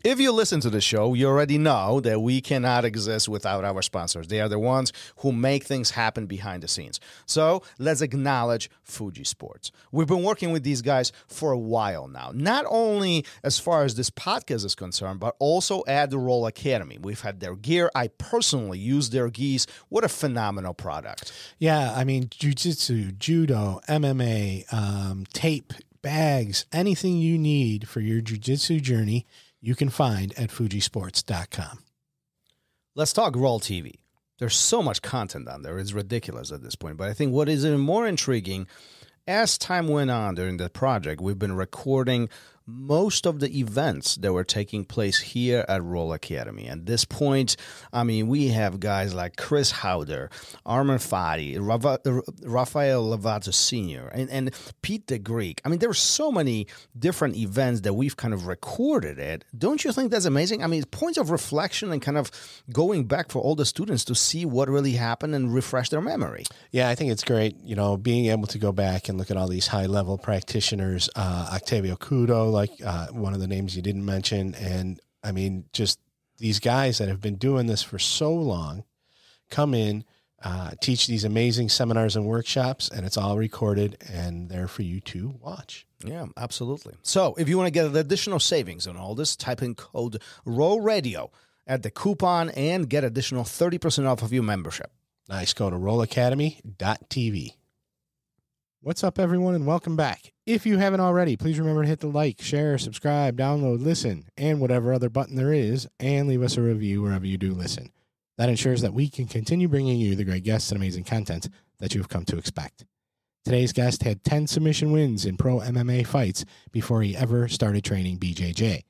If you listen to the show, you already know that we cannot exist without our sponsors. They are the ones who make things happen behind the scenes. So let's acknowledge Fuji Sports. We've been working with these guys for a while now, not only as far as this podcast is concerned, but also at the RŌL Academy. We've had their gear. I personally use their gis. What a phenomenal product. Yeah, I mean, jiu-jitsu, judo, MMA, tape, bags, anything you need for your jiu-jitsu journey, you can find at fujisports.com. Let's talk RŌL TV. There's so much content on there. It's ridiculous at this point. But I think what is even more intriguing, as time went on during the project, we've been recording most of the events that were taking place here at RŌL Academy. At this point, I mean, we have guys like Chris Howder, Armin Fati, Rafael Lovato Sr., and Pete the Greek. I mean, there are so many different events that we've kind of recorded it. Don't you think that's amazing? I mean, points of reflection and kind of going back for all the students to see what really happened and refresh their memory. Yeah, I think it's great, you know, being able to go back and look at all these high-level practitioners, Octavio Cudo, like one of the names you didn't mention. And I mean, just these guys that have been doing this for so long come in, teach these amazing seminars and workshops, and it's all recorded and there for you to watch. Yeah, absolutely. So if you want to get additional savings on all this, type in code RŌL Radio at the coupon and get additional 30% off of your membership. Nice. Go to rolacademy.tv. What's up, everyone, and welcome back. If you haven't already, please remember to hit the like, share, subscribe, download, listen, and whatever other button there is, and leave us a review wherever you do listen. That ensures that we can continue bringing you the great guests and amazing content that you've come to expect. Today's guest had 10 submission wins in pro-MMA fights before he ever started training BJJ.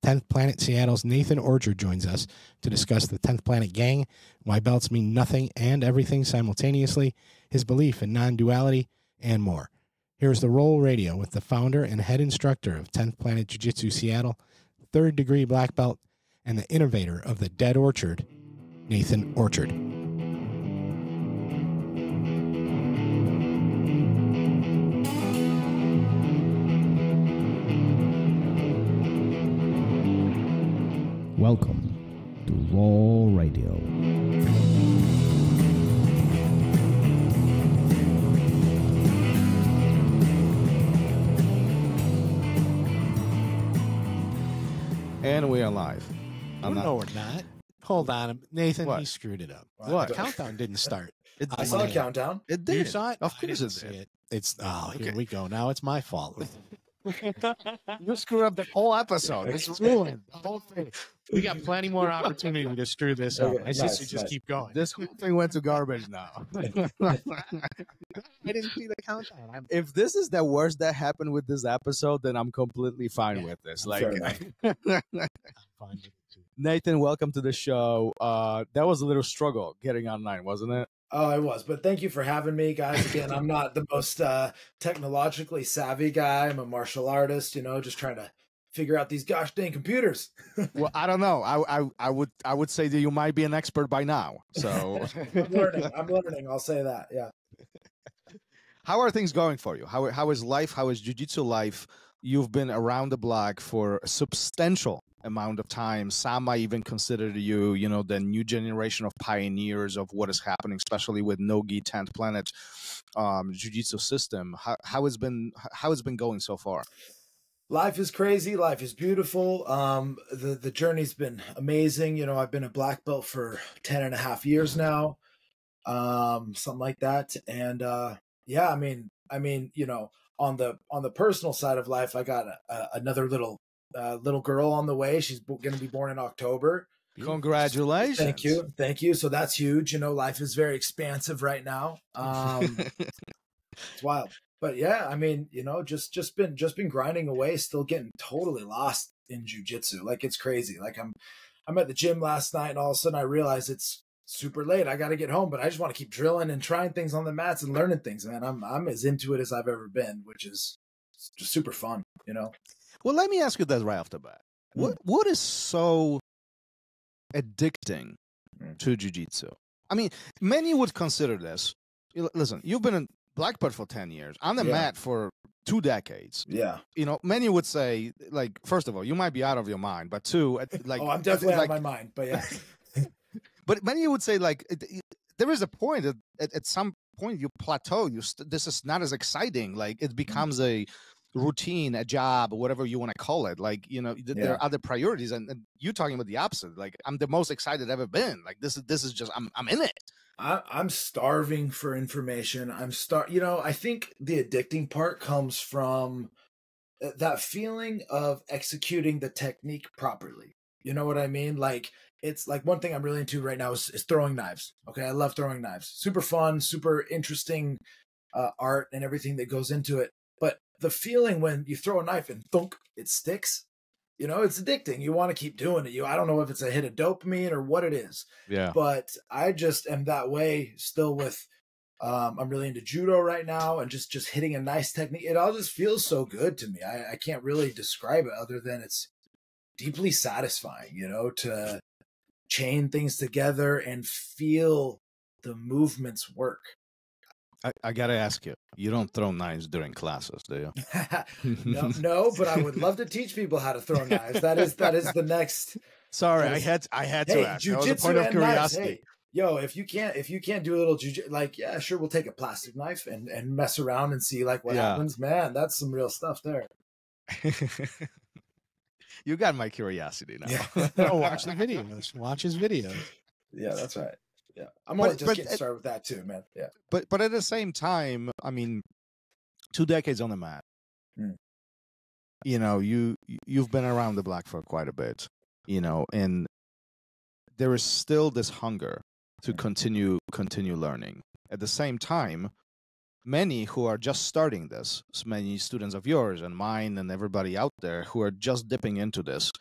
10th Planet Seattle's Nathan Orchard joins us to discuss the 10th Planet Gang, why belts mean nothing and everything simultaneously, his belief in non-duality, and more. Here's the RŌL Radio with the founder and head instructor of 10th Planet Jiu-Jitsu Seattle, 3rd degree black belt, and the innovator of the Dead Orchard, Nathan Orchard. Welcome to RŌL Radio. And we are live. No, we're not. Hold on. Nathan, What? he screwed it up. What? The countdown didn't start. I saw a countdown. It did. You saw it? Of I course didn't it see did. it. It's, here Okay. we go. Now it's my fault. You screwed up the whole episode. It's ruined. The whole thing. We got plenty more opportunity to screw this up. Okay, I suggest we nice, just nice. keep going. This whole thing went to garbage now. I didn't see the countdown. If this is the worst that happened with this episode, then I'm completely fine with this. Fair enough. I'm fine with it too. Nathan, welcome to the show. That was a little struggle getting online, wasn't it? Oh, I was, but thank you for having me, guys. Again, I'm not the most technologically savvy guy. I'm a martial artist, you know, just trying to figure out these gosh dang computers. Well, I don't know. I would say that you might be an expert by now. So I'm learning. I'm learning. I'll say that. Yeah. how are things going for you? How is life? How is jiu-jitsu life? You've been around the block for a substantial amount of time. Some might even consider you, you know, the new generation of pioneers of what is happening, especially with no-gi 10th Planet jiu-jitsu system. How it's been going so far? Life is crazy. Life is beautiful. The journey's been amazing. You know, I've been a black belt for 10 and a half years now. Something like that. And yeah, I mean, you know, on the personal side of life, I got another little girl on the way. She's going to be born in October. Congratulations. Thank you. So that's huge. You know, life is very expansive right now. It's wild. But yeah, I mean, you know, just been grinding away, still getting totally lost in jiu-jitsu. Like, it's crazy. Like, I'm at the gym last night and all of a sudden I realize it's super late. I got to get home, but I just want to keep drilling and trying things on the mats and learning things, man. I'm as into it as I've ever been, which is just super fun, you know? Well, let me ask you that right off the bat. What is so addicting to jiu-jitsu? I mean, many would consider this. Listen, you've been in black belt for 10 years, on the mat for 2 decades. Yeah. You know, many would say, like, first of all, you might be out of your mind, but two, like, oh, I'm definitely out of my mind, but yeah. But many would say, like, there is a point at some point you plateau. This is not as exciting. Like, it becomes a routine, a job, whatever you want to call it. Like, you know, there are other priorities, and you're talking about the opposite. Like, I'm the most excited I've ever been. Like, this is just I'm in it. I'm starving for information. You know, I think the addicting part comes from that feeling of executing the technique properly. You know what I mean? Like, it's like one thing I'm really into right now is throwing knives. Okay. I love throwing knives. Super fun, super interesting art and everything that goes into it. But the feeling when you throw a knife and thunk, it sticks. You know, it's addicting. You want to keep doing it. I don't know if it's a hit of dopamine or what it is. Yeah. But I just am that way still with, I'm really into judo right now and just hitting a nice technique. It all just feels so good to me. I can't really describe it other than it's deeply satisfying, you know, to chain things together and feel the movements work. I gotta ask you, you don't throw knives during classes, do you? No, but I would love to teach people how to throw knives. That is the next. Sorry, I had to ask. That was a point of curiosity. Hey, yo, if you can't do a little jiu-jitsu, like, yeah, sure, we'll take a plastic knife and mess around and see like what happens. Man, that's some real stuff there. You got my curiosity now. Yeah. Watch the videos. Watch his videos. Yeah, that's right. Yeah, I'm only just getting started with that too, man. Yeah, but at the same time, I mean, 2 decades on the mat. You know, you've been around the block for quite a bit. You know, and there is still this hunger to continue learning. At the same time, many who are just starting this, many students of yours and mine and everybody out there who are just dipping into this,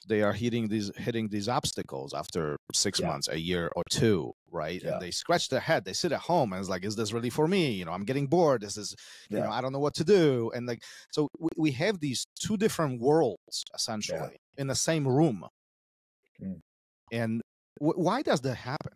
they are hitting these obstacles after 6 months, a year or two, right? And they scratch their head. They sit at home and it's like, is this really for me? You know, I'm getting bored. This is, you know, I don't know what to do. And like, so we have these two different worlds essentially in the same room. And why does that happen?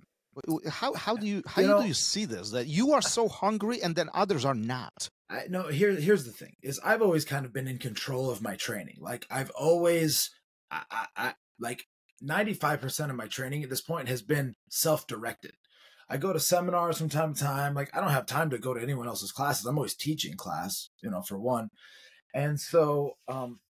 How do you see this, that you are so hungry and then others are not? No, here's the thing is I've always kind of been in control of my training. Like I've always, I like 95% of my training at this point has been self-directed. I go to seminars from time to time. Like I don't have time to go to anyone else's classes. I'm always teaching class, you know, for one. And so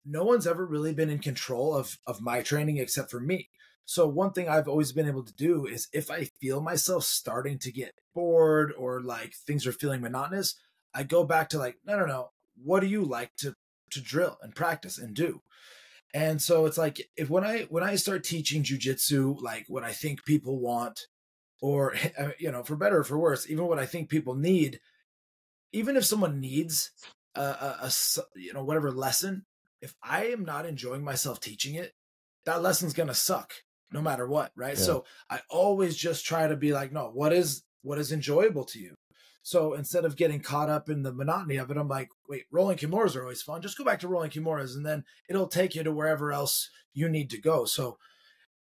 no one's ever really been in control of my training except for me. So one thing I've always been able to do is if I feel myself starting to get bored or like things are feeling monotonous, I go back to like, no. What do you like to drill and practice and do? And so it's like if when I start teaching jiu-jitsu, like what I think people want, or, you know, for better or for worse, even what I think people need, even if someone needs a you know, whatever lesson, if I am not enjoying myself teaching it, that lesson's going to suck no matter what. Right. Yeah. So I always just try to be like, no, what is enjoyable to you? So instead of getting caught up in the monotony of it, I'm like, wait, rolling kimuras are always fun. Just go back to rolling kimuras and then it'll take you to wherever else you need to go. So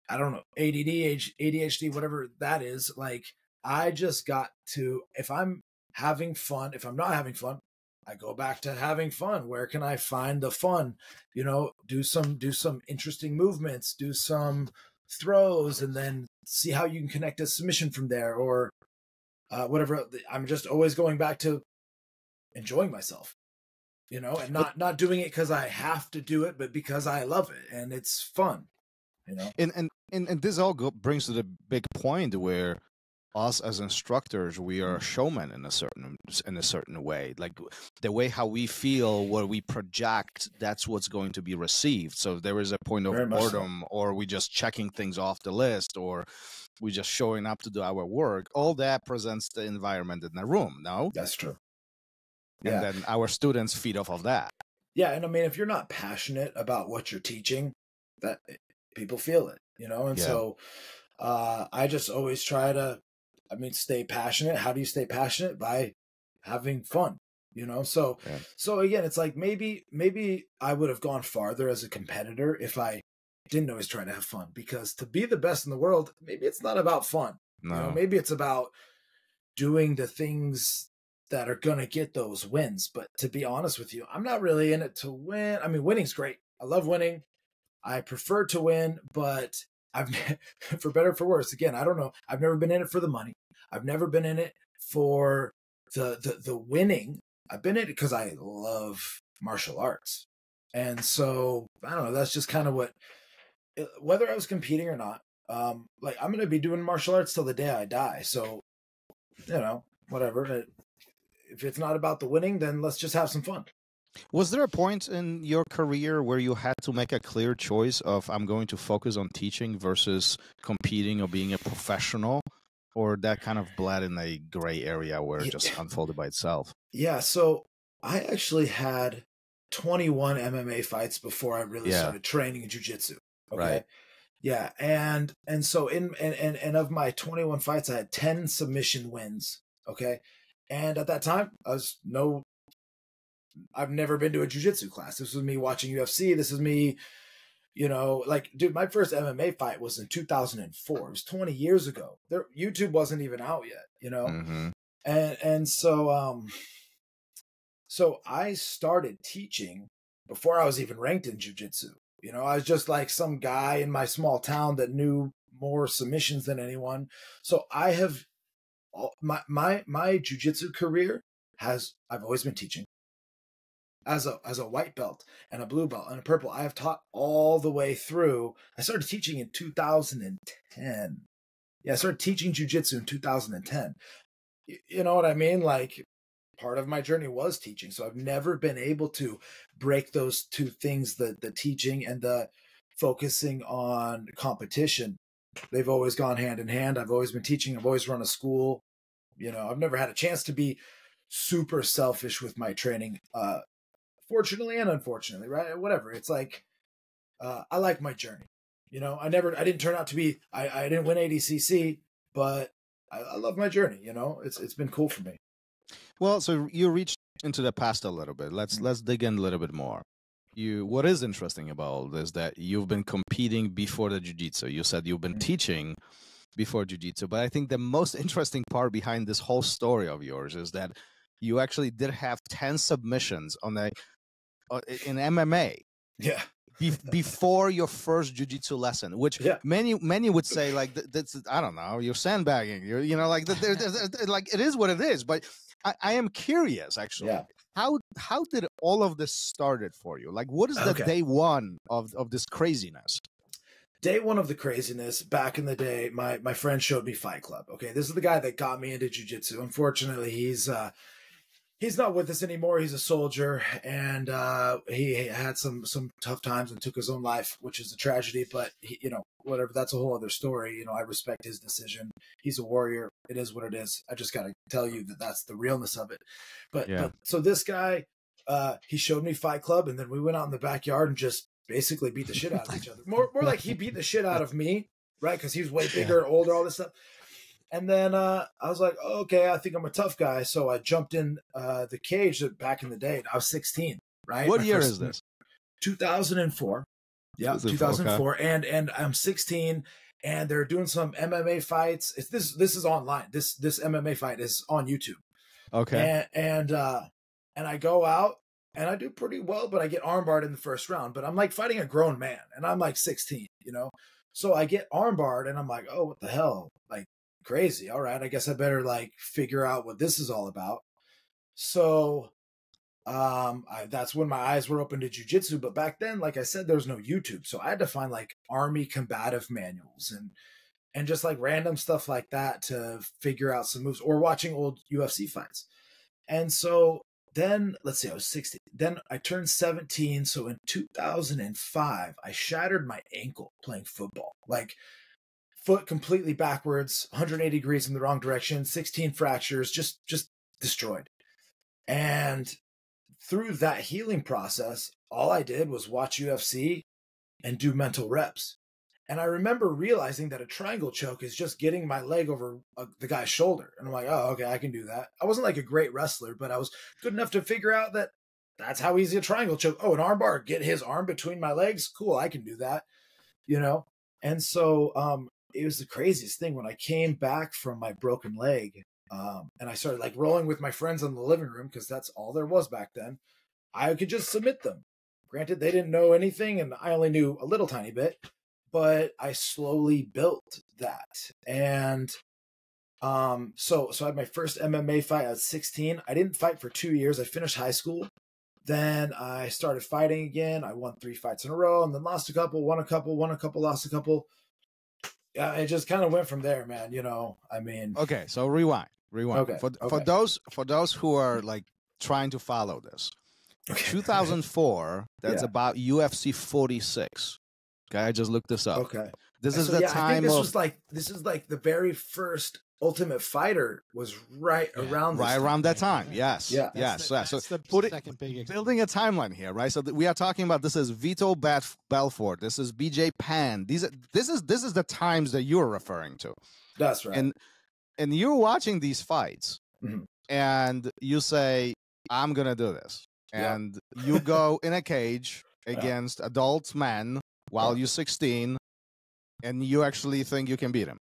I don't know, ADD, ADHD, whatever that is. Like I just got to, if I'm having fun, if I'm not having fun, I go back to having fun. Where can I find the fun? You know, do some interesting movements, do some throws, and then see how you can connect a submission from there or whatever. I'm just always going back to enjoying myself, you know, and not doing it because I have to do it, but because I love it and it's fun, you know. And this all brings to the big point where us as instructors, we are showmen in a certain way. Like the way how we feel, what we project, that's what's going to be received. So if there is a point of boredom, or we just checking things off the list, or we just showing up to do our work, all that presents the environment in the room. No, that's true. And then our students feed off of that. Yeah, and I mean, if you're not passionate about what you're teaching, that people feel it, you know. And so I just always try to, stay passionate. How do you stay passionate? By having fun, you know? So again, it's like maybe I would have gone farther as a competitor if I didn't always try to have fun, because to be the best in the world, maybe it's not about fun. No. You know, maybe it's about doing the things that are going to get those wins. But to be honest with you, I'm not really in it to win. I mean, winning's great. I love winning. I prefer to win, but I've, for better or for worse, again, I don't know. I've never been in it for the money. I've never been in it for the winning. I've been in it because I love martial arts. And so, I don't know, that's just kind of what, whether I was competing or not, like I'm going to be doing martial arts till the day I die. So, you know, whatever. If it's not about the winning, then let's just have some fun. Was there a point in your career where you had to make a clear choice of I'm going to focus on teaching versus competing or being a professional, or that kind of bled in a gray area where it just unfolded by itself? Yeah. So I actually had 21 MMA fights before I really started training in jiu-jitsu. Okay. Right. Yeah. And so and of my 21 fights, I had 10 submission wins. Okay. And at that time, I've never been to a jiu-jitsu class. This was me watching UFC. This is me, you know, like, dude, my first MMA fight was in 2004. It was 20 years ago. YouTube wasn't even out yet, you know? Mm-hmm. And so, so I started teaching before I was even ranked in jiu-jitsu. You know, I was just like some guy in my small town that knew more submissions than anyone. So I have my jiu-jitsu career I've always been teaching. As a white belt and a blue belt and a purple, I have taught all the way through. I started teaching in 2010. Yeah, I started teaching jiu-jitsu in 2010. You know what I mean? Like, part of my journey was teaching. So I've never been able to break those two things, the teaching and the focusing on competition. They've always gone hand in hand. I've always been teaching. I've always run a school. You know, I've never had a chance to be super selfish with my training. Fortunately and unfortunately, right? Whatever. It's like, I like my journey. You know, I didn't turn out to be, I didn't win ADCC, but I love my journey. You know, it's been cool for me. Well, so you reached into the past a little bit. Let's dig in a little bit more. What is interesting about all this, that you've been competing before the jiu-jitsu. You said you've been teaching before jiu-jitsu, but I think the most interesting part behind this whole story of yours is that you actually did have 10 submissions in MMA. Yeah. Before your first jiu-jitsu lesson, which many would say, like, that's, I don't know, you're sandbagging. You know, like, like, it is what it is. But I am curious, actually. Yeah. How did all of this started for you? Like, what is the day one of this craziness? Day one of the craziness, back in the day, my friend showed me Fight Club. Okay, this is the guy that got me into jiu-jitsu. Unfortunately, he's not with us anymore. He's a soldier, and he had some tough times and took his own life, which is a tragedy. But you know, whatever. That's a whole other story. You know, I respect his decision. He's a warrior. It is what it is. I just got to tell you that that's the realness of it. But so this guy, he showed me Fight Club, and then we went out in the backyard and just basically beat the shit out of each other. More like he beat the shit out of me, right? Because he was way bigger, older, all this stuff. And then I was like, oh, okay, I think I'm a tough guy. So I jumped in the cage back in the day. I was 16, right? What year is this? 2004. Yeah, 2004. Okay. And I'm 16, and they're doing some MMA fights. This is online. This MMA fight is on YouTube. Okay. And I go out and I do pretty well, but I get armbarred in the first round. But I'm like fighting a grown man, and I'm like 16, you know? So I get armbarred, and I'm like, oh, what the hell? Like, crazy. All right, I guess I better like figure out what this is all about. So that's when my eyes were open to jiu-jitsu. But back then, like I said, there was no YouTube. So I had to find like army combative manuals and just like random stuff like that to figure out some moves, or watching old UFC fights. And so then, let's see, I was 16. Then I turned 17. So in 2005, I shattered my ankle playing football. Like, foot completely backwards, 180 degrees in the wrong direction, 16 fractures, just destroyed. And through that healing process, all I did was watch UFC and do mental reps. And I remember realizing that a triangle choke is just getting my leg over the guy's shoulder. And I'm like, oh, okay, I can do that. I wasn't like a great wrestler, but I was good enough to figure out that that's how easy a triangle choke. Oh, an arm bar, get his arm between my legs. Cool, I can do that, you know? And so it was the craziest thing when I came back from my broken leg. And I started like rolling with my friends in the living room because that's all there was back then. I could just submit them. Granted, they didn't know anything and I only knew a little tiny bit, but I slowly built that. And so I had my first MMA fight at 16. I didn't fight for 2 years. I finished high school. Then I started fighting again. I won 3 fights in a row and then lost a couple, won a couple, lost a couple. Yeah, it just kind of went from there, man. You know, I mean. Okay, so rewind. Okay. For those who are like trying to follow this, 2004. That's about UFC 46. Okay, I just looked this up. Okay. This is the time. I think this is like the very first Ultimate Fighter was right around that time. Yes. Yeah. Yes. So put second big building a timeline here, right? So we are talking about this is Vito Belfort. This is BJ Penn. This is the times that you're referring to. That's right. And you're watching these fights, and you say, "I'm gonna do this," and you go in a cage against adult men while you're 16, and you actually think you can beat him.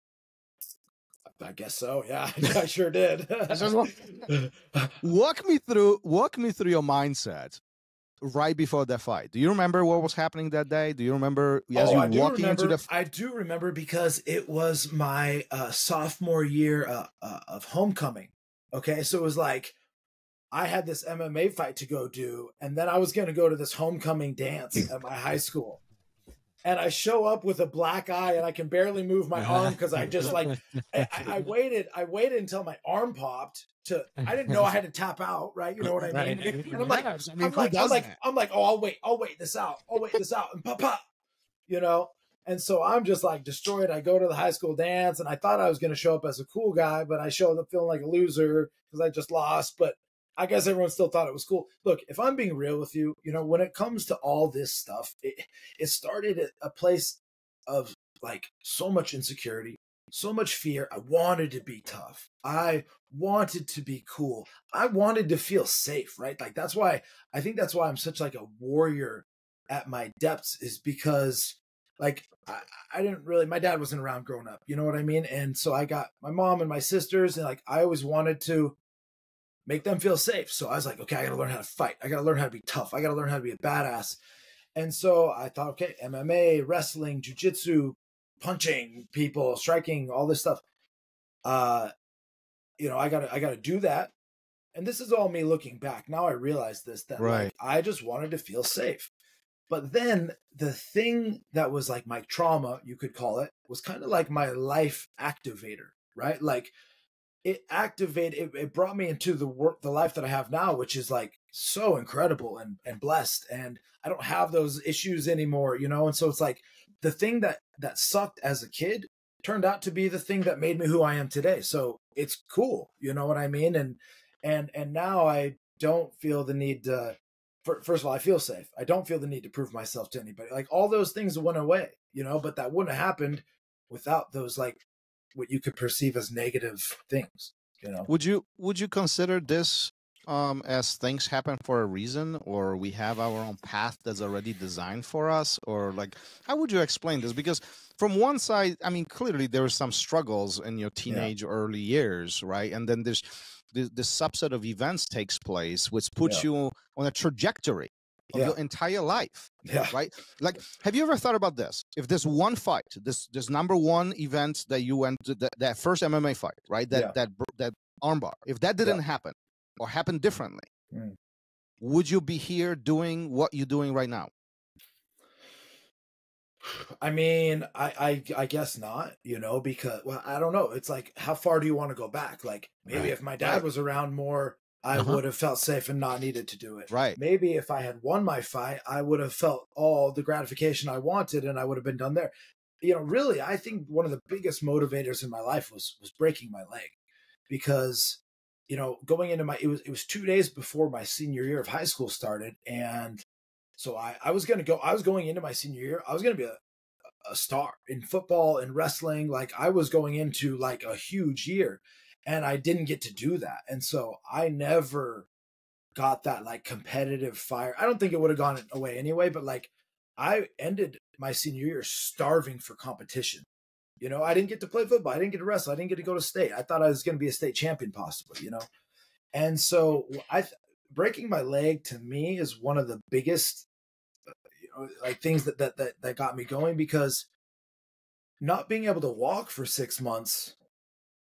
I guess so. Yeah, I sure did. Walk me through your mindset right before that fight. Do you remember what was happening that day? Do you remember as you walking into the? I do remember because it was my sophomore year of homecoming. Okay, so it was like I had this MMA fight to go do, and then I was going to go to this homecoming dance at my high school. And I show up with a black eye and I can barely move my arm because I just like, I waited until my arm popped I didn't know I had to tap out, right? You know what I mean? Right. And I'm like, oh, I'll wait this out. And pop, you know? And so I'm just like destroyed. I go to the high school dance and I thought I was going to show up as a cool guy, but I showed up feeling like a loser because I just lost. But I guess everyone still thought it was cool. Look, if I'm being real with you, you know, when it comes to all this stuff, it started at a place of like so much insecurity, so much fear. I wanted to be tough. I wanted to be cool. I wanted to feel safe, right? Like that's why I'm such like a warrior at my depths, is because like I didn't really, my dad wasn't around growing up, you know what I mean? And so I got my mom and my sisters, and like I always wanted to make them feel safe. So I was like, okay, I got to learn how to fight. I got to learn how to be tough. I got to learn how to be a badass. And so I thought, okay, MMA, wrestling, jiu-jitsu, punching people, striking, all this stuff. You know, I got to do that. And this is all me looking back. Now I realize this, that like, I just wanted to feel safe. But then the thing that was like my trauma, you could call it, was kind of like my life activator, right? Like, it brought me into the life that I have now, which is like so incredible and blessed. And I don't have those issues anymore, you know? And so it's like the thing that sucked as a kid turned out to be the thing that made me who I am today. So it's cool. You know what I mean? And now I don't feel the need to, first of all, I feel safe. I don't feel the need to prove myself to anybody. Like all those things went away, you know, but that wouldn't have happened without those like what you could perceive as negative things, you know. Would you consider this as things happen for a reason, or we have our own path that's already designed for us, or like how would you explain this? Because from one side, I mean, clearly there were some struggles in your teenage early years, right? And then there's this subset of events takes place, which puts you on a trajectory of your entire life, right? Like, have you ever thought about this? If this one fight, this number one event that you went to, that first MMA fight, right? That armbar, if that didn't happen or happened differently, would you be here doing what you're doing right now? I mean, I guess not, you know, because, well, I don't know. It's like, how far do you want to go back? Like maybe if my dad was around more, I would have felt safe and not needed to do it. Right. Maybe if I had won my fight, I would have felt all the gratification I wanted and I would have been done there. You know, really, I think one of the biggest motivators in my life was breaking my leg, because, you know, going into it was 2 days before my senior year of high school started. And so I was going into my senior year. I was going to be a star in football and wrestling. Like I was going into like a huge year. And I didn't get to do that. And so I never got that like competitive fire. I don't think it would have gone away anyway, but like I ended my senior year starving for competition. You know, I didn't get to play football. I didn't get to wrestle. I didn't get to go to state. I thought I was going to be a state champion possibly, you know? And so breaking my leg to me is one of the biggest, you know, like things that got me going, because not being able to walk for 6 months,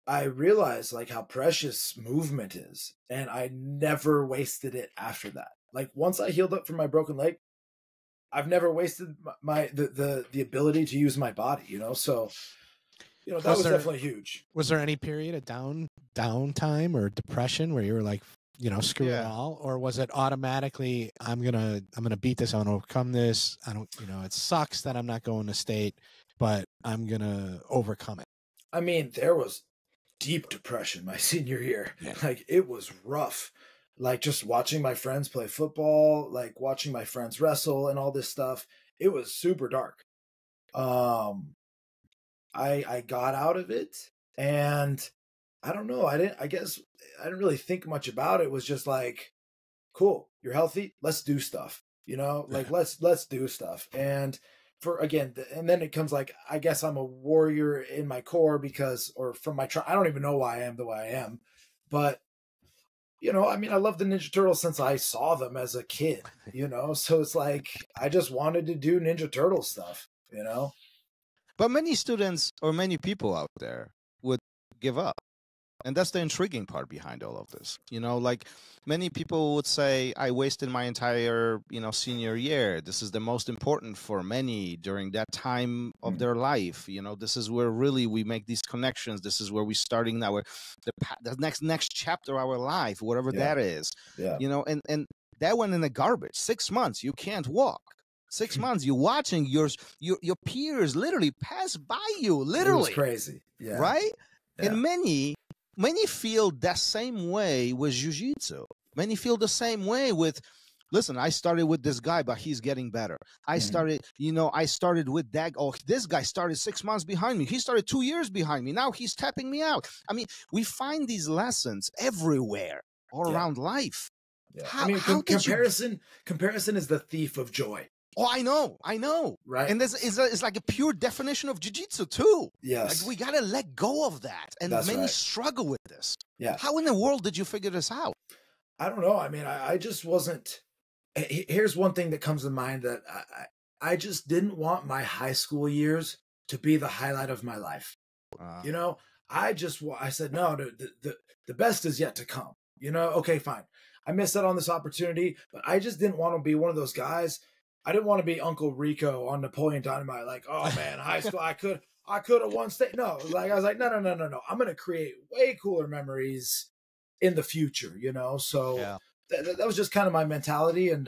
I realized like how precious movement is. And I never wasted it after that. Like once I healed up from my broken leg, I've never wasted the ability to use my body, you know? So, you know, that was definitely huge. Was there any period of downtime or depression where you were like, you know, screw it all? Or was it automatically, I'm gonna beat this, I'm gonna overcome this. I don't, you know, it sucks that I'm not going to state, but I'm gonna overcome it. I mean, there was deep depression my senior year. Yeah. Like it was rough. Like just watching my friends play football, like watching my friends wrestle and all this stuff. It was super dark. I got out of it, and I don't know. I guess I didn't really think much about it. It was just like, cool, you're healthy. Let's do stuff, you know, like let's do stuff. And and then it comes like, I guess I'm a warrior in my core I don't even know why I am the way I am, but you know, I mean, I love the Ninja Turtles since I saw them as a kid, you know? So it's like, I just wanted to do Ninja Turtle stuff, you know? But many students or many people out there would give up. And that's the intriguing part behind all of this. You know, like many people would say, I wasted my entire, you know, senior year. This is the most important for many during that time of their life. You know, this is where really we make these connections. This is where we're starting now, the next chapter of our life, whatever that is. Yeah. You know, and that went in the garbage. 6 months, you can't walk. 6 months, you're watching your peers literally pass by you, literally. It was crazy. Yeah. Right? Yeah. And many feel that same way with jiu-jitsu. Many feel the same way with, listen, I started with this guy, but he's getting better. I started with that. Oh, this guy started 6 months behind me. He started 2 years behind me. Now he's tapping me out. I mean, we find these lessons everywhere, all around life. Yeah. I mean, comparison is the thief of joy. Oh, I know. Right. And this is like a pure definition of jiu-jitsu too. Yes. Like we got to let go of that. And many struggle with this. Yeah. How in the world did you figure this out? I don't know. I mean, I just wasn't. Here's one thing that comes to mind, that I just didn't want my high school years to be the highlight of my life. You know, I said, no, the best is yet to come. You know, okay, fine. I missed out on this opportunity, but I just didn't want to be one of those guys. I didn't want to be Uncle Rico on Napoleon Dynamite. Like, oh man, high school, I could have won state. No, like I was like, no. I'm going to create way cooler memories in the future, you know? So that was just kind of my mentality. And,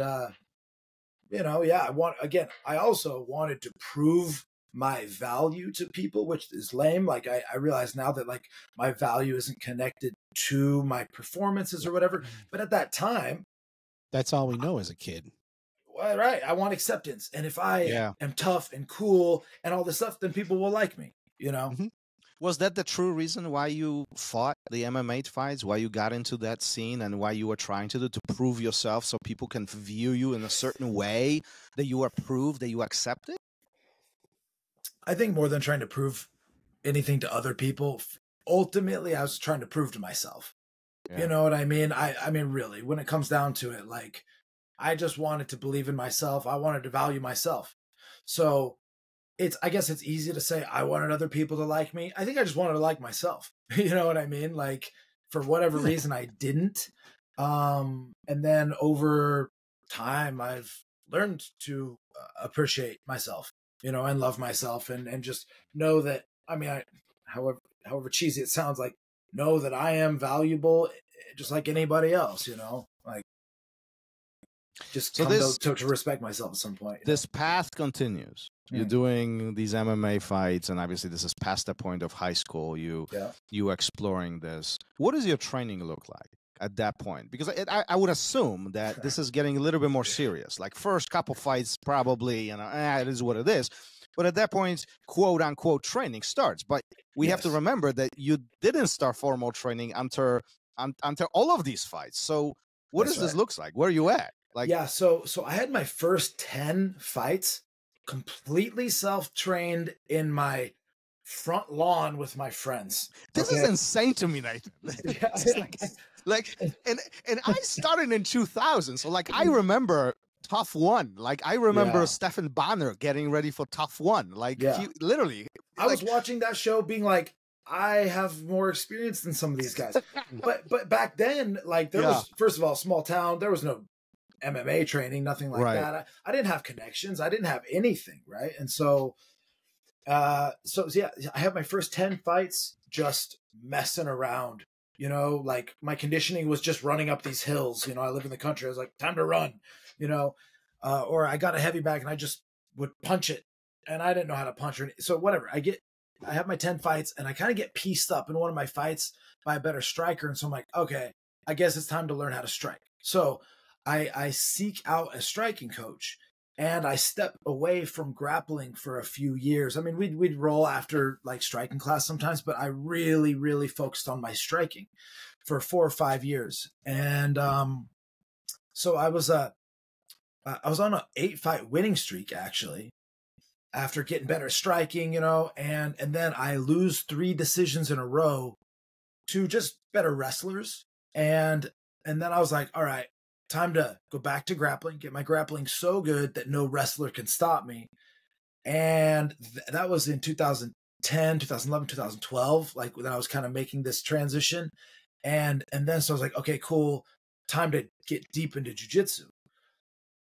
you know, I also wanted to prove my value to people, which is lame. Like I realize now that like my value isn't connected to my performances or whatever. But at that time, that's all we know as a kid. Right. I want acceptance. And if I am tough and cool and all this stuff, then people will like me, you know? Was that the true reason why you fought the MMA fights, why you got into that scene, and why you were trying to prove yourself so people can view you in a certain way, that you are proved, that you accept it? I think more than trying to prove anything to other people, ultimately I was trying to prove to myself. You know what I mean? I mean, really, when it comes down to it, like, I just wanted to believe in myself. I wanted to value myself. So I guess it's easy to say I wanted other people to like me. I think I just wanted to like myself. You know what I mean? Like for whatever reason I didn't. And then over time I've learned to appreciate myself, you know, and love myself and just know that, I mean, however cheesy it sounds, like know that I am valuable just like anybody else, you know, like, just to respect myself at some point. This path continues. You're doing these MMA fights, and obviously this is past the point of high school. You exploring this. What does your training look like at that point? Because I would assume that this is getting a little bit more serious. Like first couple fights, probably, you know, it is what it is. But at that point, quote unquote, training starts. But we have to remember that you didn't start formal training until all of these fights. So what does this look like? Where are you at? Like, so I had my first 10 fights completely self-trained in my front lawn with my friends. This is insane to me, Nathan. Yeah. And I started in 2000, so like I remember Tough One. Like I remember Stefan Bonner getting ready for Tough One. Like he literally, I was watching that show, being like, I have more experience than some of these guys. but back then, like there was, first of all, small town. There was no MMA training, nothing like that. I didn't have connections. I didn't have anything, right? And so, I had my first 10 fights just messing around. You know, like my conditioning was just running up these hills. You know, I live in the country. I was like, time to run. You know, or I got a heavy bag and I just would punch it, and I didn't know how to punch or so whatever. I have my 10 fights, and I kind of get pieced up in one of my fights by a better striker, and so I'm like, okay, I guess it's time to learn how to strike. So I seek out a striking coach, and I step away from grappling for a few years. I mean, we'd roll after like striking class sometimes, but I really, really focused on my striking for 4 or 5 years. And so I was on an 8-fight winning streak, actually, after getting better striking, you know, and then I lose 3 decisions in a row to just better wrestlers. And then I was like, all right, time to go back to grappling, get my grappling so good that no wrestler can stop me. And that was in 2010, 2011, 2012, like when I was kind of making this transition. And then so I was like, okay, cool, time to get deep into jiu-jitsu.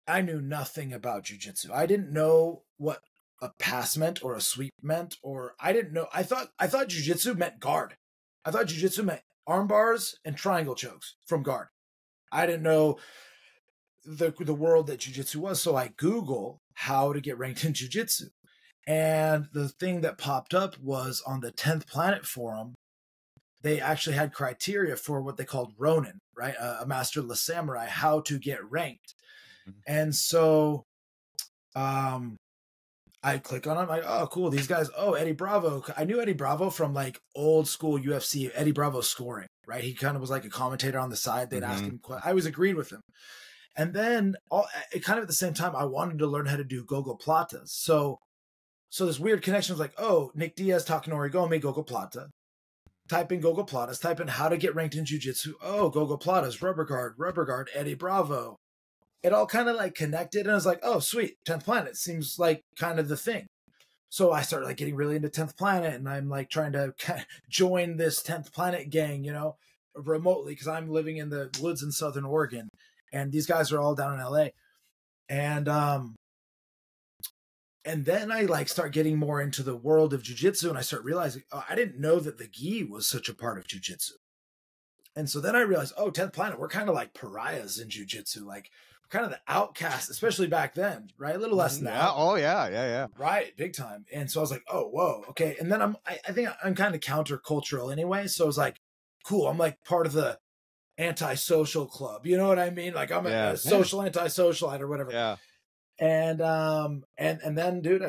I knew nothing about jiu-jitsu. I didn't know what a pass meant or a sweep meant, or I didn't know. I thought jiu-jitsu meant guard. I thought jiu-jitsu meant arm bars and triangle chokes from guard. I didn't know the world that jiu-jitsu was. So I Google how to get ranked in jiu-jitsu. And the thing that popped up was on the 10th Planet forum, they actually had criteria for what they called Ronin, right? A master of the samurai, how to get ranked. And so I click on it. I'm like, oh, cool. These guys. Oh, Eddie Bravo. I knew Eddie Bravo from like old school UFC, Eddie Bravo scoring, right? He kind of was like a commentator on the side. They'd ask him. I always agreed with him. And then kind of at the same time, I wanted to learn how to do gogo platas. So this weird connection was like, oh, Nick Diaz, Takanori Gomi, gogo plata. Type in gogo platas. Type in how to get ranked in jiu-jitsu. Oh, gogo platas, rubber guard, Eddie Bravo. It all kind of like connected, and I was like, oh, sweet, 10th Planet seems like kind of the thing. So I started like getting really into 10th Planet, and I'm like trying to join this 10th Planet gang, you know, remotely, because I'm living in the woods in Southern Oregon, and these guys are all down in LA. And then I like start getting more into the world of jiu-jitsu, and I start realizing, oh, I didn't know that the gi was such a part of jiu-jitsu. And so then I realized, oh, 10th Planet, we're kind of like pariahs in jiu-jitsu, like kind of the outcast, especially back then, right? A little less now. Yeah. Oh, yeah. Right, big time. And so I was like, oh, whoa, okay. And then I think I'm kind of countercultural anyway. So I was like, cool, I'm like part of the antisocial club. You know what I mean? Like I'm a social antisocialite or whatever. Yeah. And then, dude,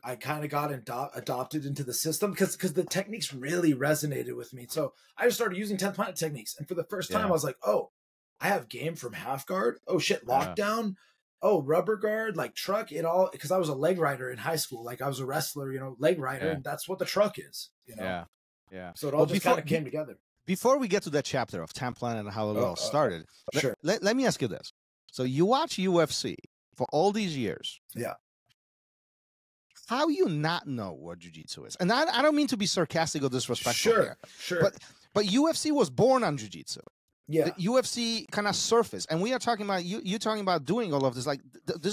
I kind of got adopted into the system because the techniques really resonated with me. So I just started using 10th Planet techniques. And for the first time, I was like, oh, I have game from half guard. Oh shit, lockdown. Oh, rubber guard, like truck, it all, because I was a leg rider in high school. Like I was a wrestler, you know, leg rider, and that's what the truck is, you know? Yeah. So it all just kind of came together. Before we get to that chapter of 10th Planet and how it all started, sure. Let me ask you this. So you watch UFC for all these years. Yeah. How you not know what jiu-jitsu is? And I don't mean to be sarcastic or disrespectful here. Sure. But UFC was born on jiu-jitsu. Yeah. The UFC kind of surfaced, and we are talking about you talking about doing all of this. Like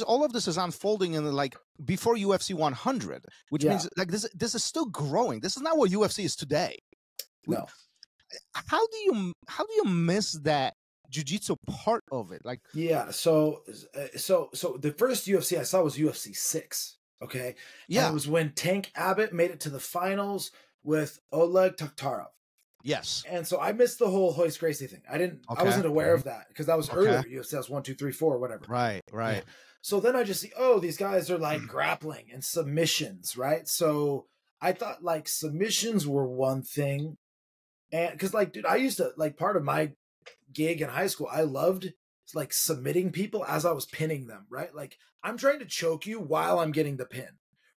all of this is unfolding in like before UFC 100, which means like this is still growing. This is not what UFC is today. No. How do you miss that jiu-jitsu part of it? Like, yeah. So the first UFC I saw was UFC 6. Okay. Yeah. And it was when Tank Abbott made it to the finals with Oleg Taktarov. Yes. And so I missed the whole Hoist Gracie thing. I wasn't aware of that because that was earlier. UFC was 1, 2, 3, 4, whatever. Right. Yeah. So then I just see, oh, these guys are like grappling and submissions, right? So I thought like submissions were one thing. And because like, dude, I used to like part of my gig in high school, I loved like submitting people as I was pinning them, right? Like I'm trying to choke you while I'm getting the pin,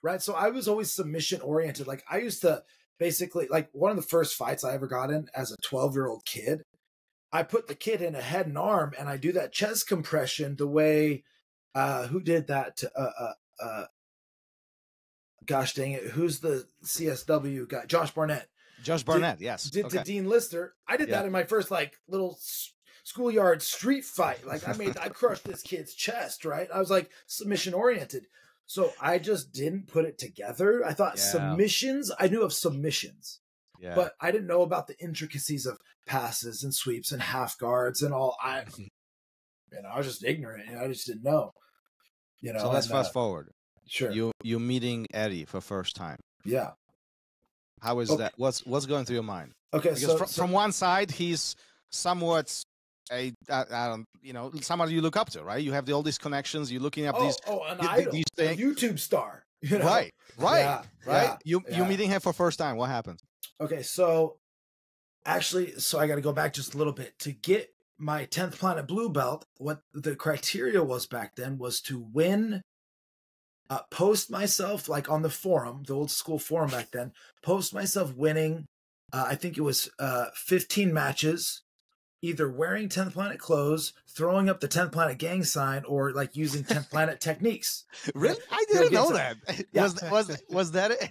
right? So I was always submission oriented. Like I used to basically, like one of the first fights I ever got in as a 12-year-old kid, I put the kid in a head and arm and I do that chest compression the way, who did that? Gosh dang it. Who's the CSW guy? Josh Barnett. Josh Barnett, yes. Did to Dean Lister. I did that in my first like little schoolyard street fight. Like I crushed this kid's chest, right? I was like submission oriented. So I just didn't put it together. I thought submissions, I knew of submissions, but I didn't know about the intricacies of passes and sweeps and half guards and all. I was just ignorant. I just didn't know. So let's fast forward. Sure. You meeting Eddie for first time. Yeah. How is that? What's going through your mind? Okay. Because from one side, he's somewhat somebody you look up to, right? You have all these connections. You're looking up an idol, these things. A YouTube star. Right. Yeah, You meeting him for first time. What happened? Okay, so actually, I got to go back just a little bit to get my 10th Planet Blue Belt. What the criteria was back then was to win. Post myself like on the forum, the old school forum back then. Post myself winning. I think it was 15 matches. Either wearing 10th Planet clothes, throwing up the 10th Planet gang sign, or like using 10th Planet techniques. Really? I didn't know that. Yeah. Was that it?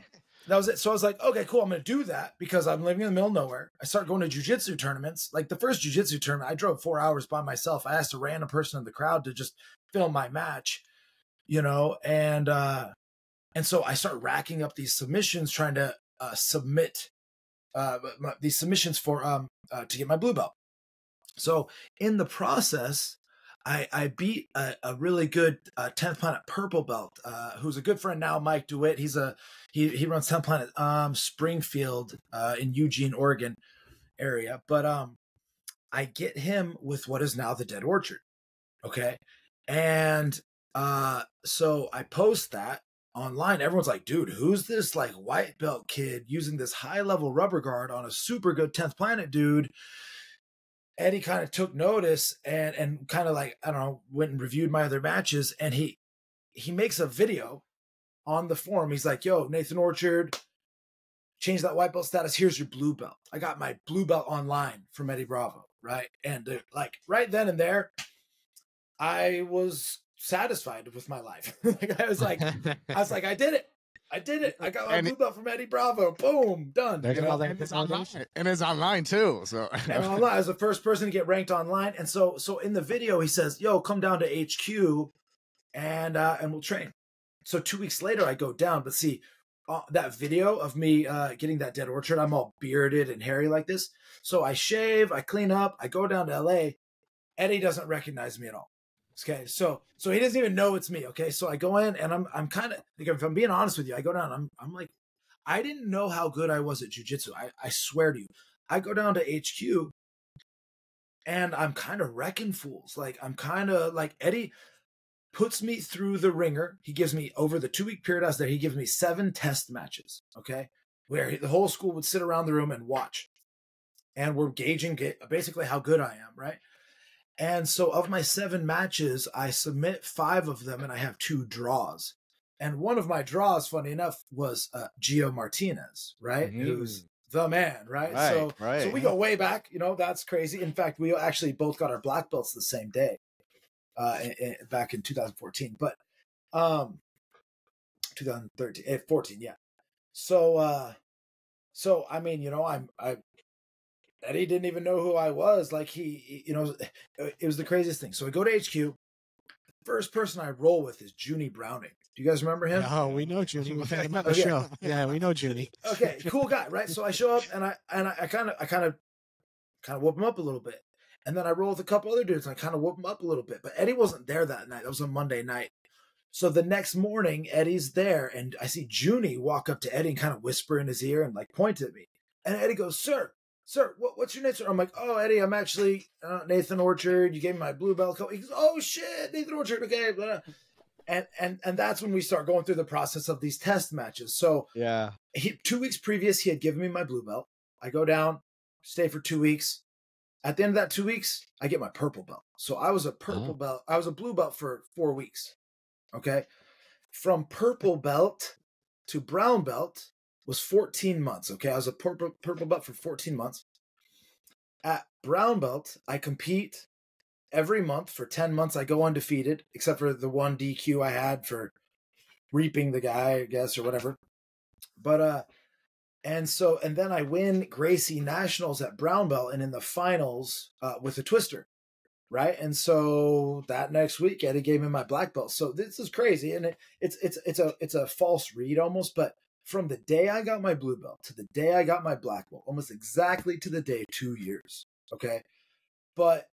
That was it. So I was like, okay, cool. I'm going to do that because I'm living in the middle of nowhere. I started going to jiu-jitsu tournaments. Like the first jiu-jitsu tournament, I drove 4 hours by myself. I asked a random person in the crowd to just film my match, and so I start racking up these submissions, trying to submit these submissions for to get my blue belt. So in the process, I beat a really good 10th Planet purple belt, who's a good friend now, Mike DeWitt. He runs 10th Planet Springfield in Eugene, Oregon area. But I get him with what is now the Dead Orchard. Okay. And so I post that online. Everyone's like, dude, who's this like white belt kid using this high level rubber guard on a super good 10th Planet dude? Eddie kind of took notice and kind of like, I don't know, went and reviewed my other matches. And he makes a video on the forum. He's like, yo, Nathan Orchard, change that white belt status. Here's your blue belt. I got my blue belt online from Eddie Bravo. Right. And like right then and there, I was satisfied with my life. I was like, I did it. I got my blue belt from Eddie Bravo. Boom, done. And it's online too. So and online, I was the first person to get ranked online. And so in the video, he says, "Yo, come down to HQ, and we'll train." So 2 weeks later, I go down. But see, that video of me getting that Dead Orchard, I'm all bearded and hairy like this. So I shave, I clean up, I go down to LA. Eddie doesn't recognize me at all. Okay, so he doesn't even know it's me. Okay, so I go in and I'm kind of like, if I'm being honest with you, I go down. I'm like, I didn't know how good I was at jiu-jitsu. I swear to you, I go down to HQ and I'm kind of wrecking fools. Like I'm kind of like Eddie puts me through the ringer. He gives me over the 2 week period I was there. He gives me 7 test matches. Okay, where the whole school would sit around the room and watch, and we're gauging basically how good I am, right? And so of my 7 matches, I submit 5 of them and I have 2 draws. And one of my draws, funny enough, was Gio Martinez, right? Mm-hmm. Who's the man, right? So we go way back, that's crazy. In fact, we actually both got our black belts the same day back in 2014, but 14, yeah. So I mean, Eddie didn't even know who I was. Like it was the craziest thing. So I go to HQ. The first person I roll with is Junie Browning. Do you guys remember him? Oh, we know Junie. We had him on the show. Yeah, we know Junie. Okay, cool guy, right? So I show up and I kind of whoop him up a little bit, and then I roll with a couple other dudes and I kind of whoop him up a little bit. But Eddie wasn't there that night. That was a Monday night. So the next morning, Eddie's there, and I see Junie walk up to Eddie and kind of whisper in his ear and like point at me. And Eddie goes, Sir, what's your name, sir? I'm like, oh, Eddie, I'm actually Nathan Orchard. You gave me my blue belt. He goes, oh, shit, Nathan Orchard, okay. Blah. And that's when we start going through the process of these test matches. So 2 weeks previous, he had given me my blue belt. I go down, stay for 2 weeks. At the end of that 2 weeks, I get my purple belt. So I was a purple belt. I was a blue belt for 4 weeks. Okay. From purple belt, to brown belt was 14 months. Okay. I was a purple belt for 14 months. At brown belt, I compete every month for 10 months. I go undefeated, except for the one DQ I had for reaping the guy, I guess, or whatever. But, and then I win Gracie Nationals at brown belt and in the finals with a twister. Right. And so that next week, Eddie gave me my black belt. So this is crazy. And it's a false read almost, but from the day I got my blue belt to the day I got my black belt, almost exactly to the day, 2 years. Okay. But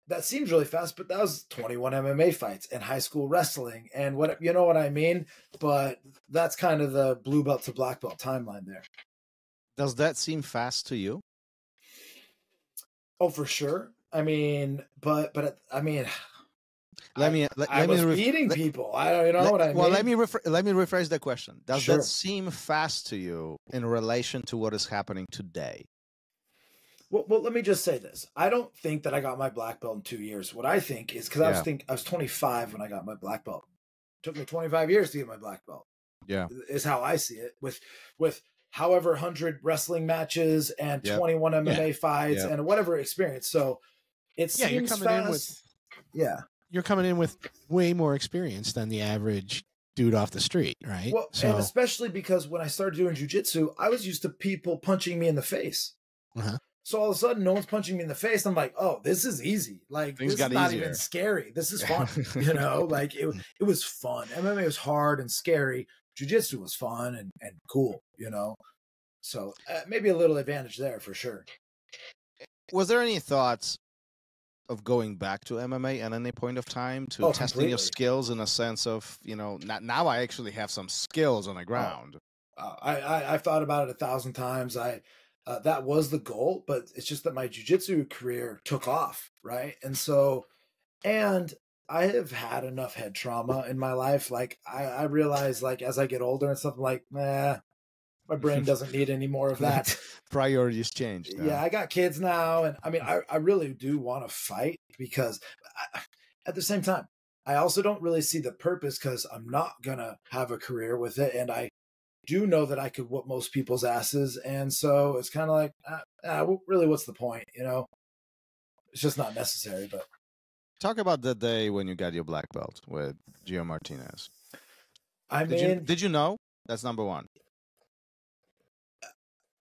that seems really fast, but that was 21 MMA fights and high school wrestling and what, you know what I mean? But that's kind of the blue belt to black belt timeline there. Does that seem fast to you? Oh, for sure. I mean, but I mean, I was beating people. I don't know what I mean. Well, let me rephrase the question. Does Sure. that seem fast to you in relation to what is happening today? Well, let me just say this. I don't think that I got my black belt in 2 years. What I think is because I was 25 when I got my black belt. It took me 25 years to get my black belt. Yeah, is how I see it. With however 100 wrestling matches and 21 MMA fights and whatever experience. So it seems fast. You're coming in with way more experience than the average dude off the street, right? Well, and especially because when I started doing jiu-jitsu, I was used to people punching me in the face. Uh-huh. So all of a sudden, no one's punching me in the face. I'm like, oh, this is easy. Like, Things this is not easier. even scary. This is fun. You know, like it was fun. MMA was hard and scary. Jiu-jitsu was fun and cool, you know? So maybe a little advantage there for sure. Was there any thoughts of going back to MMA at any point of time to testing completely. your skills in a sense of, you know, now I actually have some skills on the ground? I've thought about it 1,000 times. That was the goal, but it's just that my jiu-jitsu career took off, right? And I have had enough head trauma in my life. Like I realize, like as I get older and stuff, I'm like, my brain doesn't need any more of that. Priorities changed. Yeah, I got kids now, and I mean, I really do want to fight because at the same time, I also don't really see the purpose because I'm not gonna have a career with it, and I do know that I could whoop most people's asses, and so it's kind of like, really, what's the point? You know, it's just not necessary. But talk about the day when you got your black belt with Gio Martinez. Did you know? That's number one.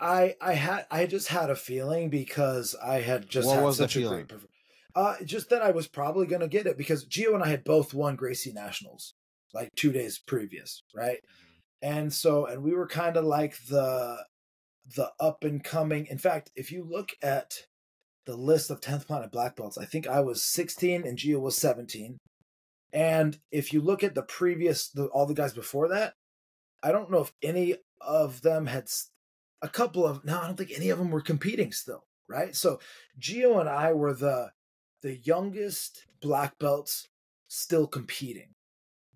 I just had a feeling because I had just what had was such the a feeling? great just that I was probably going to get it because Gio and I had both won Gracie Nationals like 2 days previous, right? And we were kind of like the up and coming. In fact, if you look at the list of 10th Planet black belts, I think I was 16 and Gio was 17. And if you look at the previous, all the guys before that, I don't know if any of them had I don't think any of them were competing still, right? So Gio and I were the youngest black belts still competing,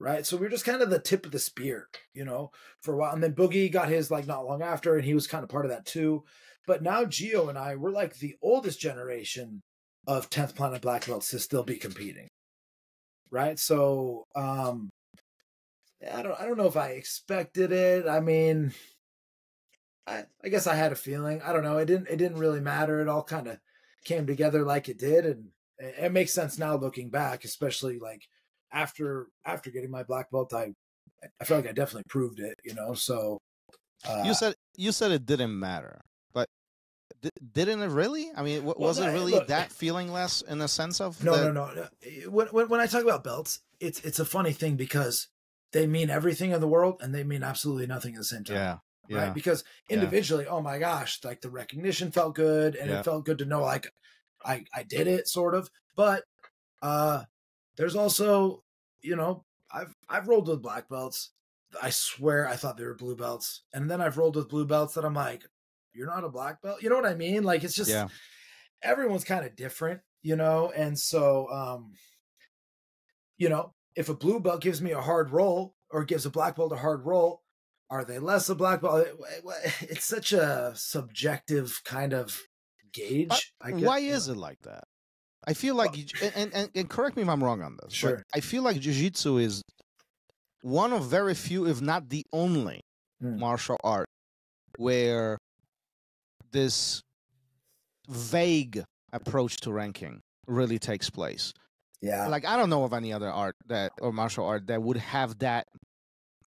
right? So we were just kind of the tip of the spear, you know, for a while. And then Boogie got his like not long after, and he was kind of part of that too. But now Gio and I, we're like the oldest generation of 10th Planet black belts to still be competing, right? So I don't know if I expected it. I mean, I guess I had a feeling. I don't know. It didn't really matter. It all kind of came together like it did, and it makes sense now looking back, especially like after getting my black belt. I feel like I definitely proved it, you know. So you said it didn't matter, but didn't it really? I mean, was it really that feelingless in the sense of no. When I talk about belts, it's a funny thing because they mean everything in the world and they mean absolutely nothing at the same time. Yeah. Right. Because individually, oh my gosh, like the recognition felt good and it felt good to know like I did it sort of. But there's also, you know, I've rolled with black belts. I swear I thought they were blue belts. And then I've rolled with blue belts that I'm like, you're not a black belt. You know what I mean? Like it's just everyone's kind of different, you know? And so you know, if a blue belt gives me a hard roll or gives a black belt a hard roll, are they less a black belt? It's such a subjective kind of gauge. Why is it like that? I feel like, and correct me if I'm wrong on this. Sure. But I feel like jiu-jitsu is one of very few, if not the only martial art where this vague approach to ranking really takes place. Yeah. Like, I don't know of any other art or martial art that would have that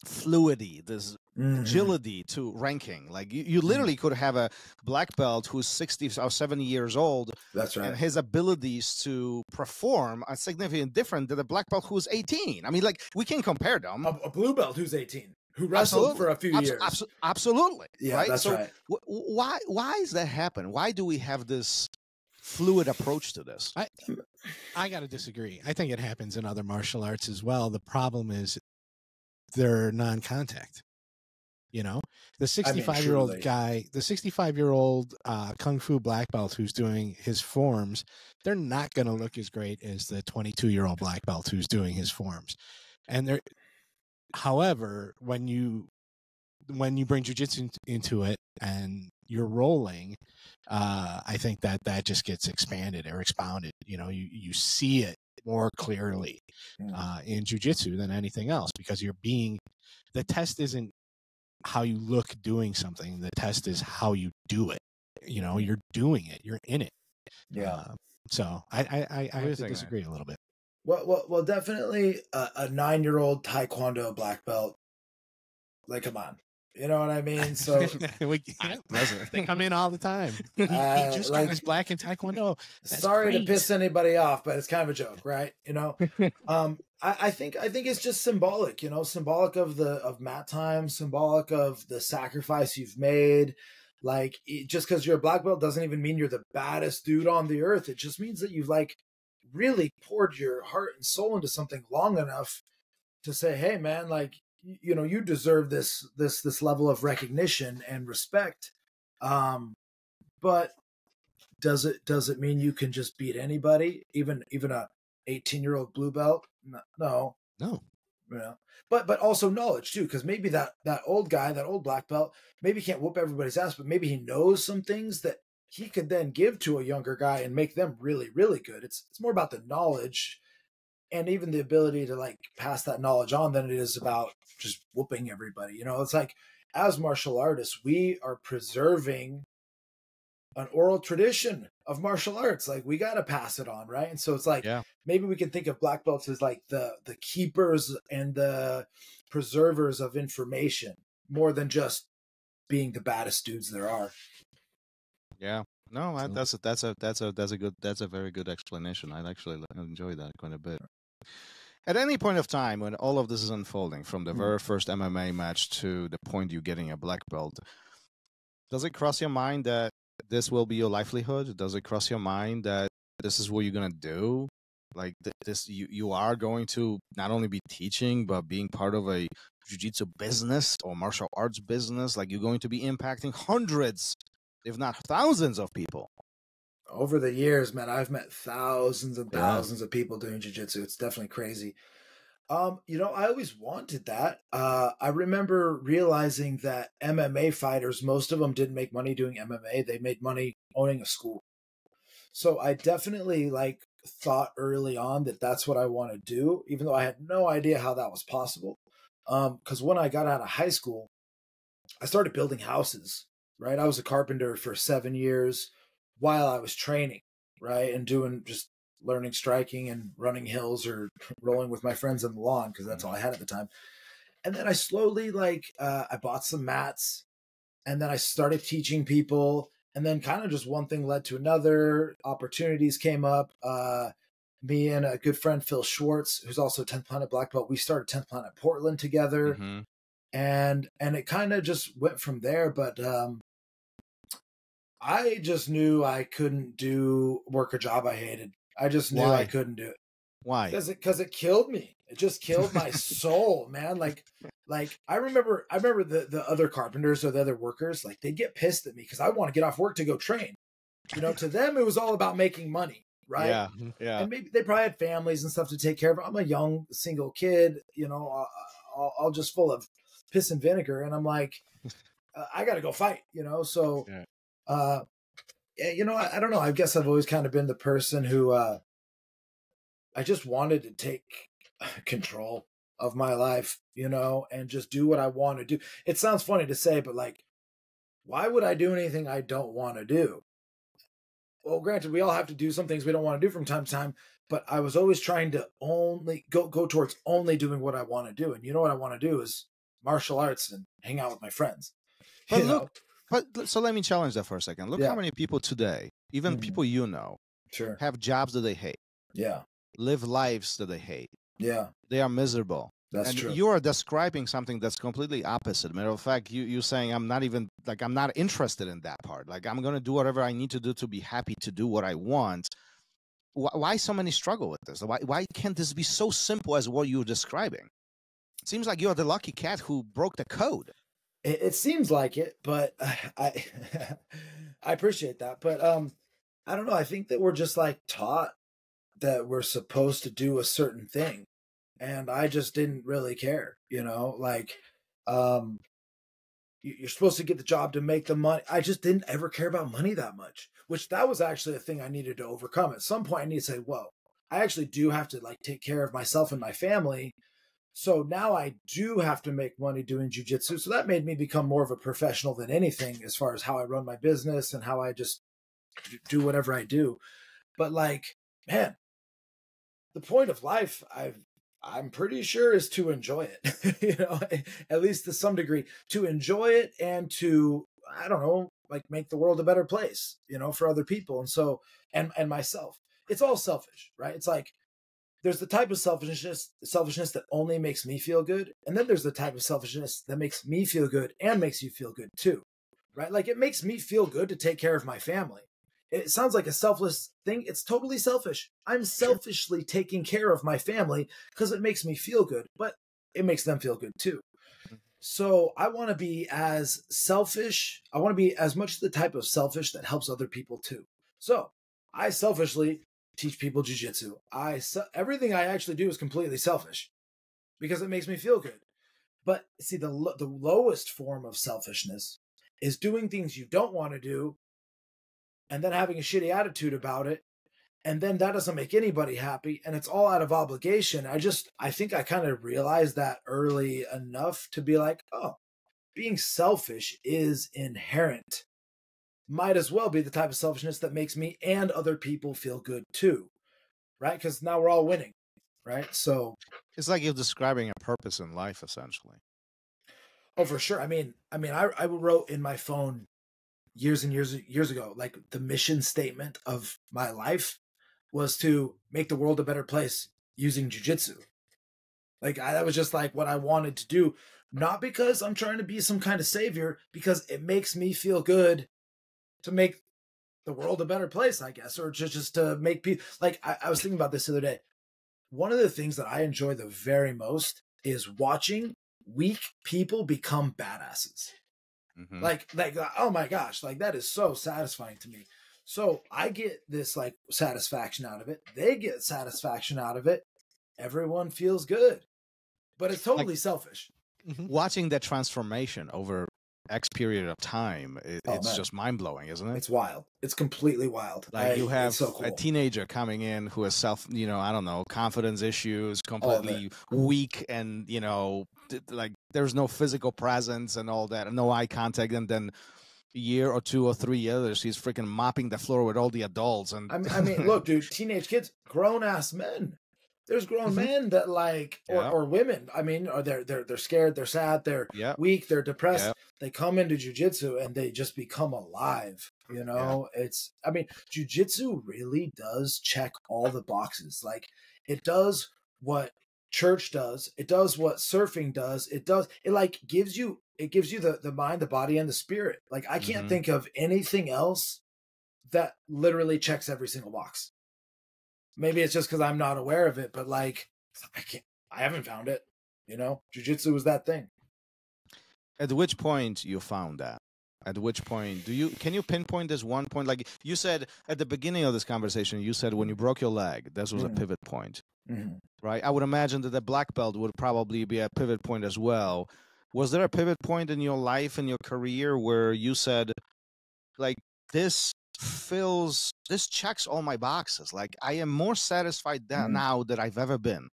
fluidity, this agility to ranking. Like, you literally could have a black belt who's 60 or 70 years old. That's right. And his abilities to perform are significantly different than a black belt who's 18. I mean, like, we can compare them. A blue belt who's 18, who wrestled for a few years. Absolutely. Yeah, right? that's so right. Why does that happen? Why do we have this fluid approach to this? I got to disagree. I think it happens in other martial arts as well. The problem is they're non-contact. You know, the 65-year-old guy, the 65-year-old Kung Fu black belt who's doing his forms, they're not going to look as great as the 22-year-old black belt who's doing his forms. And however, when you bring jiu-jitsu into it and you're rolling, I think that just gets expanded or expounded. You know, you see it more clearly in jiu-jitsu than anything else, because the test isn't how you look doing something. The test is how you do it. You know, you're doing it. You're in it. Yeah. So I have to disagree a little bit. Well, definitely a 9-year-old Taekwondo black belt. Like, come on. You know what I mean? So they come in all the time. He just got his black in Taekwondo. That's sorry great. to piss anybody off, but it's kind of a joke, right? You know, I think it's just symbolic. You know, symbolic of mat time, symbolic of the sacrifice you've made. Like, just because you're a black belt doesn't even mean you're the baddest dude on the earth. It just means that you've like really poured your heart and soul into something long enough to say, hey, man, like, you know, you deserve this level of recognition and respect. But does it mean you can just beat anybody, even a 18-year-old blue belt? No. You know, but also knowledge too, because maybe that old guy, that old black belt, maybe can't whoop everybody's ass, but maybe he knows some things that he could then give to a younger guy and make them really, really good. It's more about the knowledge and even the ability to like pass that knowledge on than it is about just whooping everybody. You know, it's like, as martial artists, we are preserving an oral tradition of martial arts. Like, we got to pass it on. Right. And so it's like, maybe we can think of black belts as like the keepers and the preservers of information more than just being the baddest dudes there are. Yeah. No, that's a very good explanation. I actually enjoy that quite a bit. At any point of time when all of this is unfolding, from the very first MMA match to the point you're getting a black belt, does it cross your mind that this will be your livelihood? Does it cross your mind that this is what you're going to do? Like, you are going to not only be teaching, but being part of a jiu-jitsu business or martial arts business. Like, you're going to be impacting hundreds, if not thousands of people. Over the years, man, I've met thousands and thousands of people doing jiu-jitsu. It's definitely crazy. You know, I always wanted that. I remember realizing that MMA fighters, most of them didn't make money doing MMA. They made money owning a school. So I definitely like thought early on that that's what I want to do, even though I had no idea how that was possible. Because when I got out of high school, I started building houses, right? I was a carpenter for 7 years while I was training, right? And just learning striking and running hills or rolling with my friends on the lawn, because that's all I had at the time. And then I slowly, I bought some mats, and then I started teaching people, and then kind of just one thing led to another. Opportunities came up. Me and a good friend, Phil Schwartz, who's also 10th Planet Black Belt, we started 10th Planet Portland together. And it kind of just went from there. But I just knew I couldn't work a job I hated. I just knew I couldn't do it. Why? Because it killed me. It just killed my soul, man. Like I remember the other carpenters or the other workers, like, they get pissed at me because I want to get off work to go train. You know, to them it was all about making money, right? Yeah. And maybe they probably had families and stuff to take care of. I'm a young single kid, you know, all just full of piss and vinegar, and I'm like, I got to go fight, you know. So. You know, I don't know. I guess I've always kind of been the person who I just wanted to take control of my life, you know, and just do what I want to do. It sounds funny to say, but like, why would I do anything I don't want to do? Well, granted, we all have to do some things we don't want to do from time to time, but I was always trying to only go towards only doing what I want to do. And you know what I want to do is martial arts and hang out with my friends. But look, so let me challenge that for a second. Look how many people today, even people you know, sure, have jobs that they hate. Yeah. Live lives that they hate. Yeah. They are miserable. That's true. You are describing something that's completely opposite. Matter of fact, you're saying I'm not interested in that part. Like, I'm going to do whatever I need to do to be happy to do what I want. Why so many struggle with this? Why can't this be so simple as what you're describing? It seems like you're the lucky cat who broke the code. It seems like it, but I I appreciate that. But I don't know. I think that we're just like taught that we're supposed to do a certain thing. And I just didn't really care, you know, like, you're supposed to get the job to make the money. I just didn't ever care about money that much, which that was actually a thing I needed to overcome. At some point I need to say, whoa, I actually do have to like take care of myself and my family. So now I do have to make money doing jiu-jitsu. So that made me become more of a professional than anything as far as how I run my business and how I just do whatever I do. But like, man, the point of life, I'm pretty sure is to enjoy it, you know, at least to some degree, to enjoy it and to, I don't know, like make the world a better place, you know, for other people. And so, and myself, it's all selfish, right? It's like, there's the type of selfishness that only makes me feel good. And then there's the type of selfishness that makes me feel good and makes you feel good too, right? Like, it makes me feel good to take care of my family. It sounds like a selfless thing. It's totally selfish. I'm selfishly taking care of my family because it makes me feel good, but it makes them feel good too. So I want to be as selfish. I want to be as much the type of selfish that helps other people too. So I selfishly teach people jiu-jitsu. Everything I actually do is completely selfish because it makes me feel good. But see, the lowest form of selfishness is doing things you don't want to do and then having a shitty attitude about it. And then that doesn't make anybody happy. And it's all out of obligation. I think I kind of realized that early enough to be like, oh, being selfish is inherent. Might as well be the type of selfishness that makes me and other people feel good too. Right? Because now we're all winning. Right? So it's like you're describing a purpose in life, essentially. Oh, for sure. I wrote in my phone years and years ago, like the mission statement of my life was to make the world a better place using jiu-jitsu. Like that was just like what I wanted to do, not because I'm trying to be some kind of savior, because it makes me feel good to make the world a better place, I guess, or just to make people like, I was thinking about this the other day. One of the things that I enjoy the very most is watching weak people become badasses. Mm-hmm. Like, oh my gosh, like that is so satisfying to me. So I get this like satisfaction out of it. They get satisfaction out of it. Everyone feels good, but it's totally selfish. Watching that transformation over X period of time, it's just mind blowing, isn't it? It's wild. It's completely wild. Like you have a teenager coming in who has confidence issues, completely weak, and like there's no physical presence and all that, and no eye contact, and then a year or 2 or 3 years, he's freaking mopping the floor with all the adults. And I mean, look, dude, teenage kids, grown ass men. There's grown men that like, or women. I mean, or they're scared, they're sad, they're weak, they're depressed. Yep. They come into jiu-jitsu and they just become alive. You know, jiu-jitsu really does check all the boxes. Like it does what church does. It does what surfing does. It gives you the mind, the body, and the spirit. Like I can't think of anything else that literally checks every single box. Maybe it's just because I'm not aware of it, but like I haven't found it. Jiu-jitsu was that thing. At which point you found that? At which point can you pinpoint this one point? Like you said at the beginning of this conversation, you said when you broke your leg, this was a pivot point, right? I would imagine that the black belt would probably be a pivot point as well. Was there a pivot point in your life, in your career, where you said, like, this checks all my boxes. Like I am more satisfied now than I've ever been.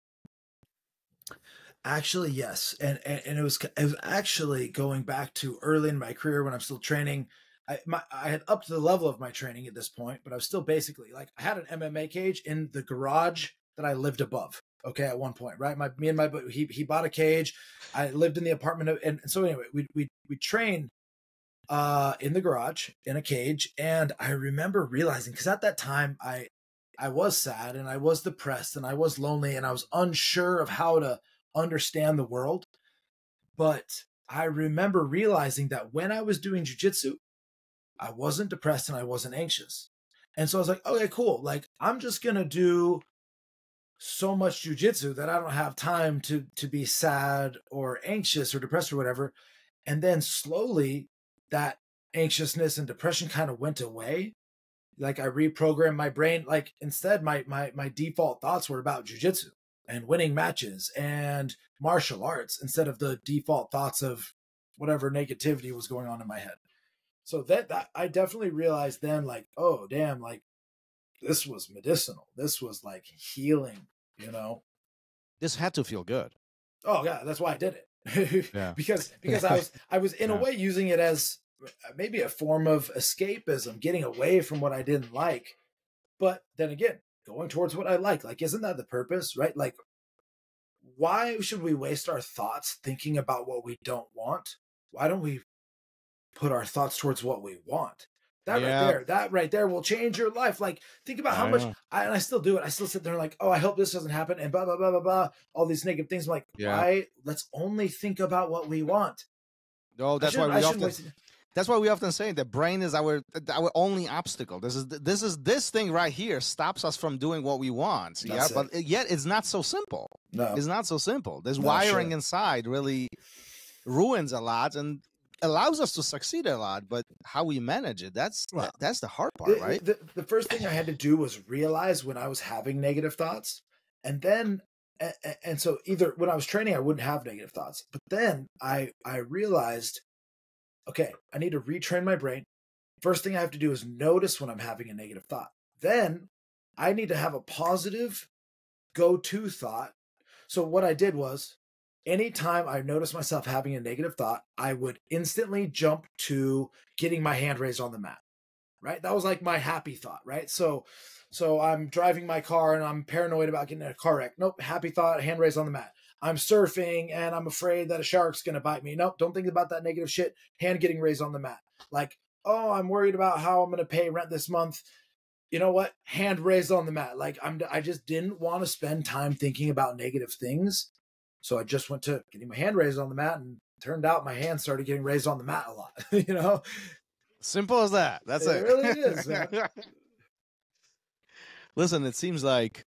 Actually, yes. And it was actually going back to early in my career when I'm still training. I had upped the level of my training at this point, but I was still basically like, I had an MMA cage in the garage that I lived above. Okay. At one point, right. He bought a cage. I lived in the apartment. And so anyway, we trained in the garage in a cage. And I remember realizing, cause at that time I was sad and I was depressed and I was lonely and I was unsure of how to understand the world. But I remember realizing that when I was doing jiu-jitsu, I wasn't depressed and I wasn't anxious. And so I was like, okay, cool. Like, I'm just going to do so much jiu-jitsu that I don't have time to be sad or anxious or depressed or whatever. And then slowly that anxiousness and depression kind of went away. Like, I reprogrammed my brain. Like, instead, my default thoughts were about jiu-jitsu and winning matches and martial arts instead of the default thoughts of whatever negativity was going on in my head. So that I definitely realized then, like, oh, damn, like, this was medicinal. This was like healing, you know? This had to feel good. Oh yeah. That's why I did it. Yeah. because I was in a way using it as maybe a form of escapism, getting away from what I didn't like. But then again, going towards what I like, isn't that the purpose, right? Like, why should we waste our thoughts thinking about what we don't want? Why don't we put our thoughts towards what we want? That right there will change your life. Like, think about how much I still do it. I still sit there and like, oh, I hope this doesn't happen. And blah, blah, blah, blah, blah, all these negative things. I'm like, why? Let's only think about what we want. No, that's why we often say the brain is our only obstacle. This thing right here stops us from doing what we want. But yet it's not so simple. No, it's not so simple. This wiring inside really ruins a lot and allows us to succeed a lot, but how we manage it, that's the hard part, right? The first thing I had to do was realize when I was having negative thoughts. And then, and so either when I was training, I wouldn't have negative thoughts. But then I realized, okay, I need to retrain my brain. First thing I have to do is notice when I'm having a negative thought. Then I need to have a positive go-to thought. So what I did was, anytime I noticed myself having a negative thought, I would instantly jump to getting my hand raised on the mat, right? That was like my happy thought, right? So I'm driving my car and I'm paranoid about getting in a car wreck. Nope, happy thought, hand raised on the mat. I'm surfing and I'm afraid that a shark's going to bite me. Nope, don't think about that negative shit. Hand getting raised on the mat. Like, oh, I'm worried about how I'm going to pay rent this month. You know what? Hand raised on the mat. Like, I just didn't want to spend time thinking about negative things. So I just went to getting my hand raised on the mat, and turned out my hand started getting raised on the mat a lot. You know, simple as that. That's it. It really is. Listen, it seems like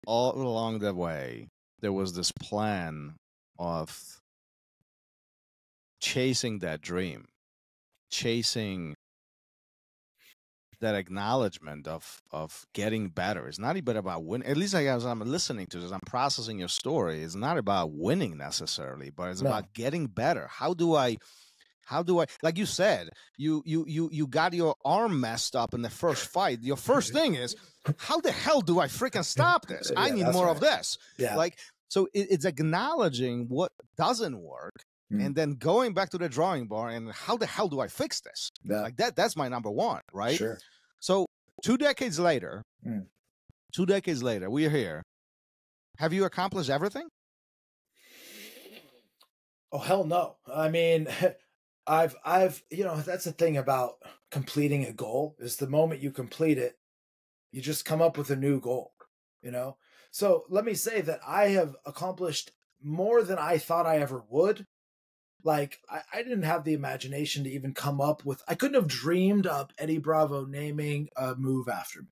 all along the way there was this plan of chasing that dream, chasing that acknowledgement of getting better. It's not even about winning. At least as I'm listening to this, I'm processing your story. It's not about winning necessarily, but it's about getting better. How do I, like you said, you got your arm messed up in the first fight. Your first thing is, how the hell do I freaking stop this? I need more of this. Yeah. Like, so it's acknowledging what doesn't work. And then going back to the drawing board and how the hell do I fix this? Yeah. Like that's my number one, right? Sure. So 2 decades later, we're here. Have you accomplished everything? Oh, hell no. I mean, I've, that's the thing about completing a goal is the moment you complete it, you just come up with a new goal, you know? So let me say that I have accomplished more than I thought I ever would. Like, I didn't have the imagination to even come up with, I couldn't have dreamed up Eddie Bravo naming a move after me.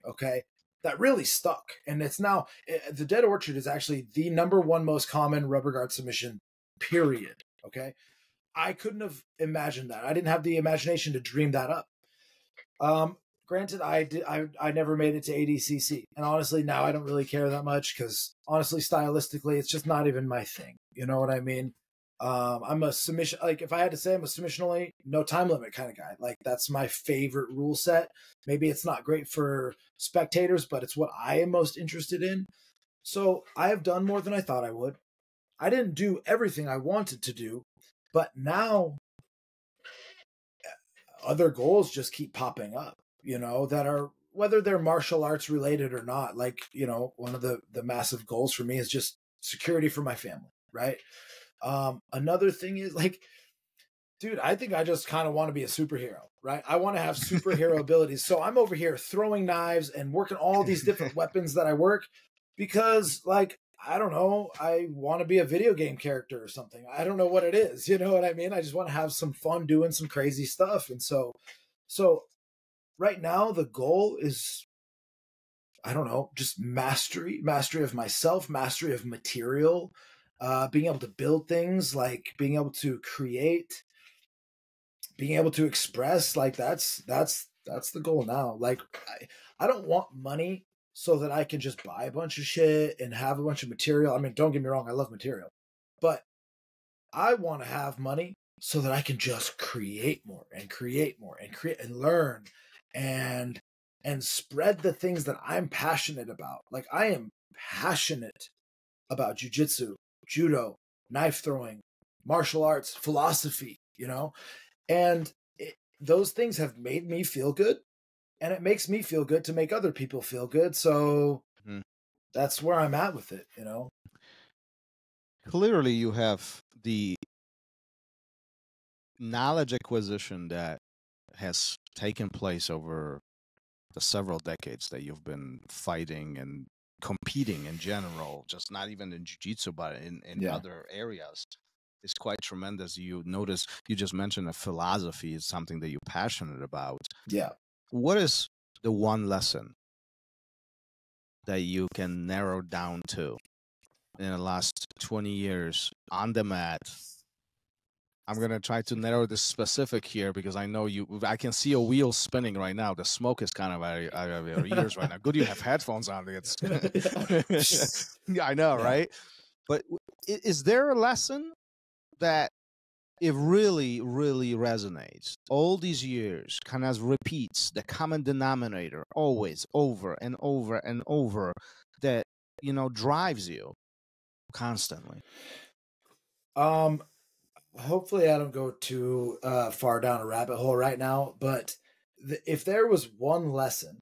Okay. That really stuck. And it's now, the Dead Orchard is actually the #1 most common rubber guard submission, period. Okay. I couldn't have imagined that. I didn't have the imagination to dream that up. Granted, I never made it to ADCC. And honestly, now I don't really care that much because honestly, stylistically, it's just not even my thing. You know what I mean? I'm a submission, like if I had to say I'm a submission only, no time limit kind of guy. Like that's my favorite rule set. Maybe it's not great for spectators, but it's what I am most interested in. So I have done more than I thought I would. I didn't do everything I wanted to do, but now other goals just keep popping up, that are, whether they're martial arts related or not. Like, one of the massive goals for me is just security for my family, right? Another thing is, like, dude, I think I just kind of want to be a superhero, right? I want to have superhero abilities. So I'm over here throwing knives and working all these different weapons that I work because, like, I don't know, I want to be a video game character or something. I don't know what it is. You know what I mean? I just want to have some fun doing some crazy stuff. And so right now the goal is, I don't know, just mastery of myself, mastery of material, being able to build things, like being able to create, being able to express. Like that's the goal now. Like I don't want money so that I can just buy a bunch of shit and have a bunch of material. I mean, don't get me wrong, I love material, but I want to have money so that I can just create more and create more and create and learn and spread the things that I'm passionate about. Like, I am passionate about jiu-jitsu, judo, knife throwing, martial arts, philosophy, and those things have made me feel good. And it makes me feel good to make other people feel good. So that's where I'm at with it, Clearly, you have the knowledge acquisition that has taken place over the several decades that you've been fighting and competing in general, just not even in jiu-jitsu, but in other areas. It's quite tremendous. You notice, you just mentioned that philosophy is something that you're passionate about. Yeah. What is the one lesson that you can narrow down to in the last 20 years on the mat? I'm going to try to narrow this specific here because I know I can see a wheel spinning right now. The smoke is kind of out of your ears right now. Good you have headphones on. I know, right? But is there a lesson that it really, really resonates all these years, kind of repeats the common denominator always over and over and over, that, drives you constantly? Hopefully I don't go too far down a rabbit hole right now, but if there was one lesson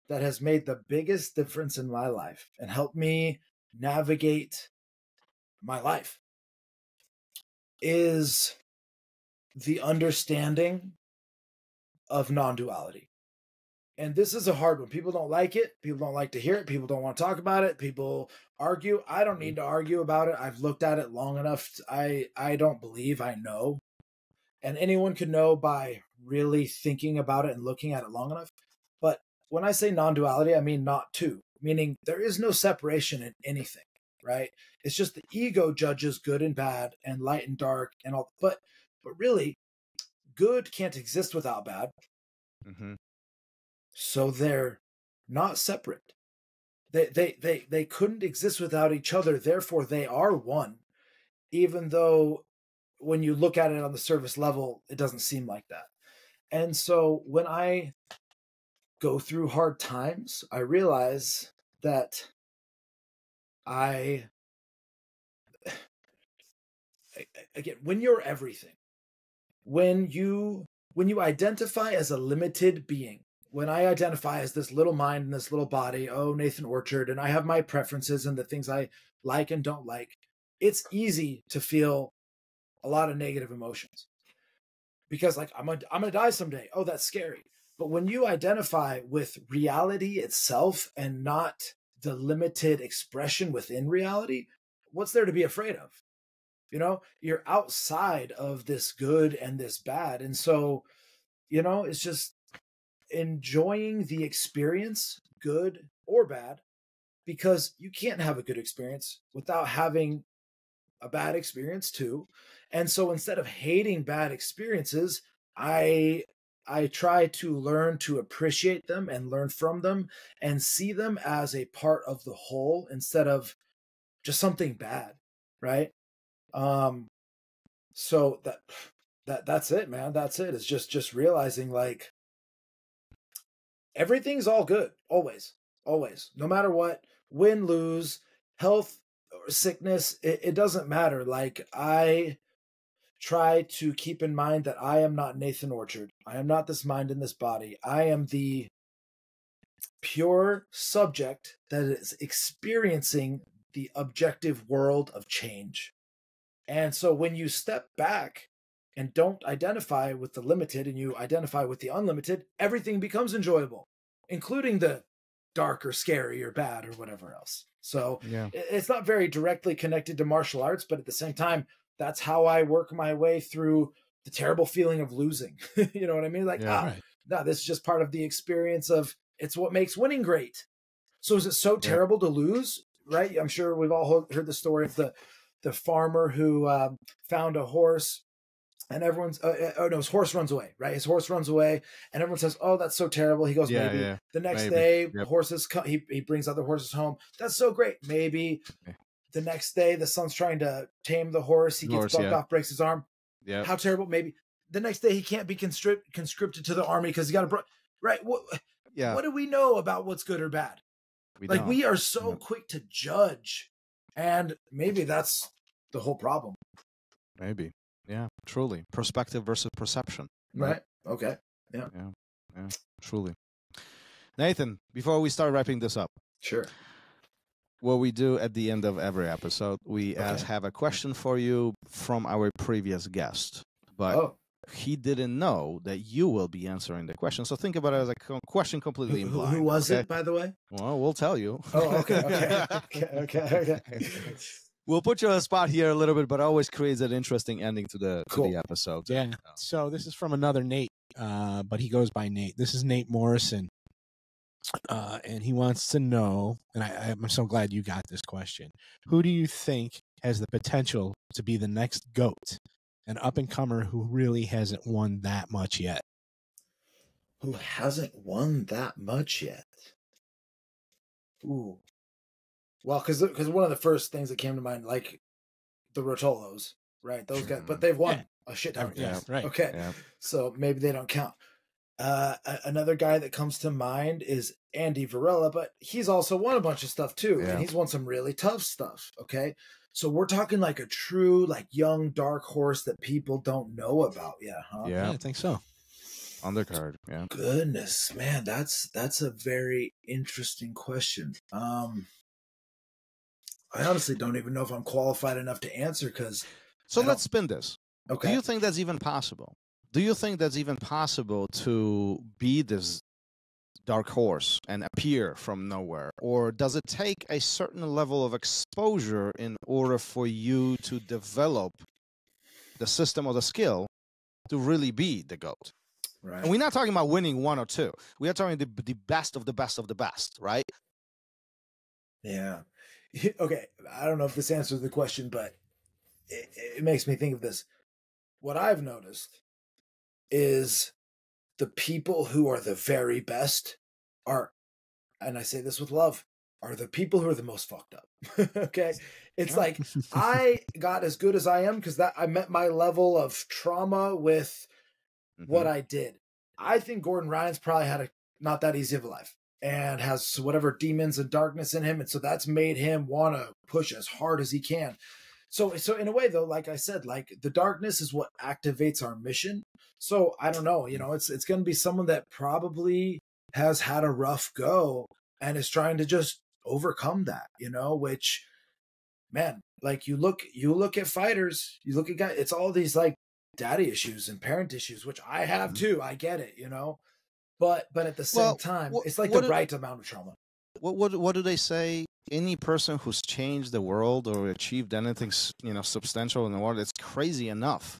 that has made the biggest difference in my life and helped me navigate my life, is the understanding of non-duality. And this is a hard one. People don't like it. People don't like to hear it. People don't want to talk about it. People argue. I don't need to argue about it. I've looked at it long enough. I don't believe I know. And anyone can know by really thinking about it and looking at it long enough. But when I say non-duality, I mean not two, meaning there is no separation in anything, right? It's just the ego judges good and bad and light and dark and all. But really, good can't exist without bad. Mm-hmm. So they're not separate. They couldn't exist without each other. Therefore, they are one, even though when you look at it on the surface level, it doesn't seem like that. And so when I go through hard times, I realize that again, when you're everything, when you identify as a limited being, when I identify as this little mind and this little body, Nathan Orchard, and I have my preferences and the things I like and don't like, it's easy to feel a lot of negative emotions because, like, I'm gonna die someday. Oh, that's scary. But when you identify with reality itself and not the limited expression within reality, what's there to be afraid of? You're outside of this good and this bad. And so, it's just enjoying the experience, good or bad, because you can't have a good experience without having a bad experience too. And so instead of hating bad experiences, I try to learn to appreciate them and learn from them and see them as a part of the whole instead of just something bad, right? So that's it, man. That's it. It's just realizing, like, everything's all good, always, no matter what. win, lose, health, or sickness, it doesn't matter. Like, I try to keep in mind that I am not Nathan Orchard. I am not this mind in this body. I am the pure subject that is experiencing the objective world of change. And so when you step back and don't identify with the limited and you identify with the unlimited, everything becomes enjoyable, including the dark or scary or bad or whatever else. So it's not very directly connected to martial arts, but at the same time, that's how I work my way through the terrible feeling of losing. You know what I mean? Like, no, this is just part of the experience of, it's what makes winning great. So is it so terrible to lose? Right? I'm sure we've all heard the story of the farmer who found a horse, and everyone's his horse runs away, right? His horse runs away, and everyone says, "Oh, that's so terrible." He goes, "Maybe." The next day, horses come. He brings other horses home. That's so great. Maybe. The next day, the son's trying to tame the horse. He gets bucked off, breaks his arm. Yeah. How terrible. Maybe. The next day, he can't be conscripted to the army because he got a right. What do we know about what's good or bad? We are so quick to judge, and maybe that's the whole problem. Maybe. Yeah, truly. Perspective versus perception. Right. Okay. Yeah. Truly. Nathan, before we start wrapping this up. Sure. What we do at the end of every episode, we have a question for you from our previous guest. But he didn't know that you will be answering the question. So think about it as a question completely implied. Who was it, by the way? Well, we'll tell you. Oh, okay. We'll put you on the spot here a little bit, but always creates an interesting ending to the episode. Yeah. So this is from another Nate, but he goes by Nate. This is Nate Morrison. And he wants to know, and I'm so glad you got this question. Who do you think has the potential to be the next GOAT? An up-and-comer who really hasn't won that much yet. Who hasn't won that much yet? Ooh. Well, because one of the first things that came to mind, like the Rotolos, right? Those guys, but they've won a shit ton. Yeah, right. Okay, so maybe they don't count. Another guy that comes to mind is Andy Varela, but he's also won a bunch of stuff too, and he's won some really tough stuff. Okay, so we're talking like a true, like, young dark horse that people don't know about yet, huh? Yeah, I think so. Undercard, yeah. Goodness, man, that's a very interesting question. I honestly don't even know if I'm qualified enough to answer because. So let's spin this. Okay. Do you think that's even possible? Do you think that's even possible to be this dark horse and appear from nowhere? Or does it take a certain level of exposure in order for you to develop the system or the skill to really be the GOAT? Right. And we're not talking about winning one or two. We are talking the best of the best of the best, right? Yeah. Okay. I don't know if this answers the question, but it makes me think of this. What I've noticed is the people who are the very best are, and I say this with love, are the people who are the most fucked up. Okay. It's like, I got as good as I am because I met my level of trauma with what I did. I think Gordon Ryan's probably had not that easy of a life and has whatever demons and darkness in him. And so that's made him want to push as hard as he can. So in a way, though, like I said, like, the darkness is what activates our mission. So I don't know, it's going to be someone that probably has had a rough go and is trying to just overcome that, which, man, like, you look at fighters, you look at guys, it's all these like daddy issues and parent issues, which I have too. I get it, but at the same time, it's like the right amount of trauma. What do they say? Any person who's changed the world or achieved anything, substantial in the world, it's crazy enough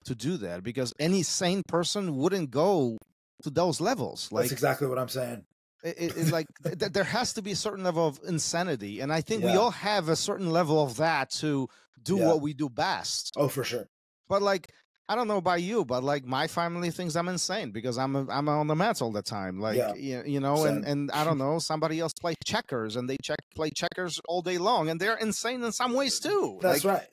to do that because any sane person wouldn't go to those levels. That's exactly what I'm saying. It's like there has to be a certain level of insanity, and I think we all have a certain level of that to do what we do best. Oh, for sure. But like, I don't know about you, but like, my family thinks I'm insane because I'm on the mats all the time. Like, and I don't know, somebody else play checkers and they play checkers all day long and they're insane in some ways too. That's right.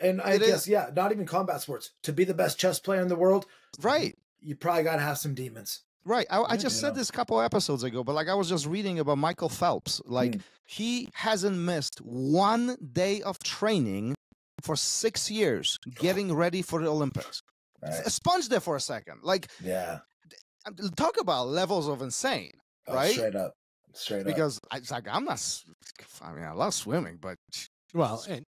And I guess, not even combat sports. To be the best chess player in the world, right? You probably got to have some demons. Right. I just said this a couple episodes ago, but like I was just reading about Michael Phelps. Like he hasn't missed one day of training for 6 years getting ready for the Olympics. Right. Sponge there for a second. Like, talk about levels of insane, right? Straight up. Because it's like, I love swimming, but well, and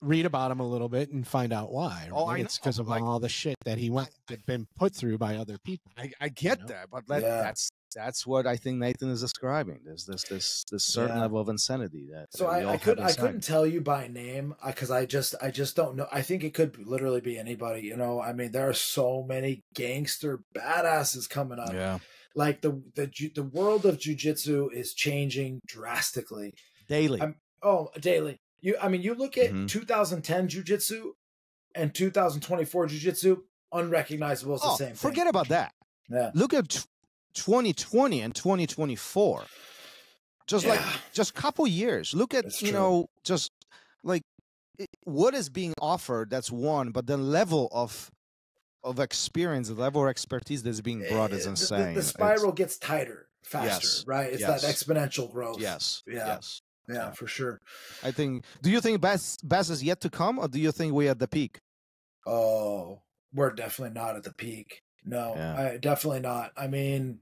read about him a little bit and find out why. Right? Oh, I know. It's because of all the shit that he been put through by other people. I get that, but that's what I think Nathan is describing. There's this certain level of insanity that. So I couldn't tell you by name because I just don't know. I think it could literally be anybody. You know, I mean, there are so many gangster badasses coming up. Yeah. Like the world of jiu-jitsu is changing drastically. Daily. Daily. You look at 2010 jiu-jitsu and 2024 jiu-jitsu, unrecognizable as the same thing. Forget about that. Yeah. Look at 2020 and 2024. Just a couple years. Look at, just like what is being offered, that's one, but the level of experience, the level of expertise that's being brought is insane. The spiral gets tighter faster, right? It's that exponential growth. Yes. Yeah, for sure. Do you think best is yet to come, or do you think we're at the peak? Oh, we're definitely not at the peak. No, definitely not. I mean,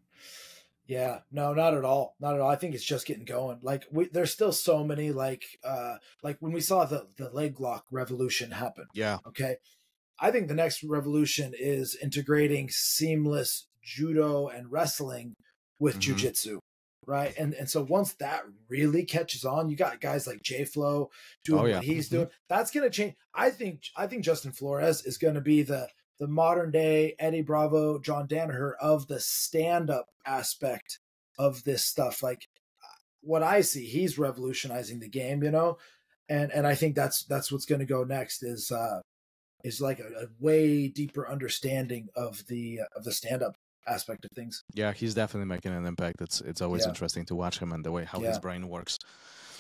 no, not at all. Not at all. I think it's just getting going. Like there's still so many, like when we saw the leg lock revolution happen. Yeah. Okay. I think the next revolution is integrating seamless judo and wrestling with jiu-jitsu. Right. And so once that really catches on, you got guys like J-Flow doing what he's doing. That's going to change. I think Justin Flores is going to be the modern day Eddie Bravo, John Danaher of the stand-up aspect of this stuff. Like what I see, he's revolutionizing the game, and I think that's what's going to go next is like a way deeper understanding of the stand-up aspect of things. Yeah, he's definitely making an impact. It's always interesting to watch him and the way how his brain works.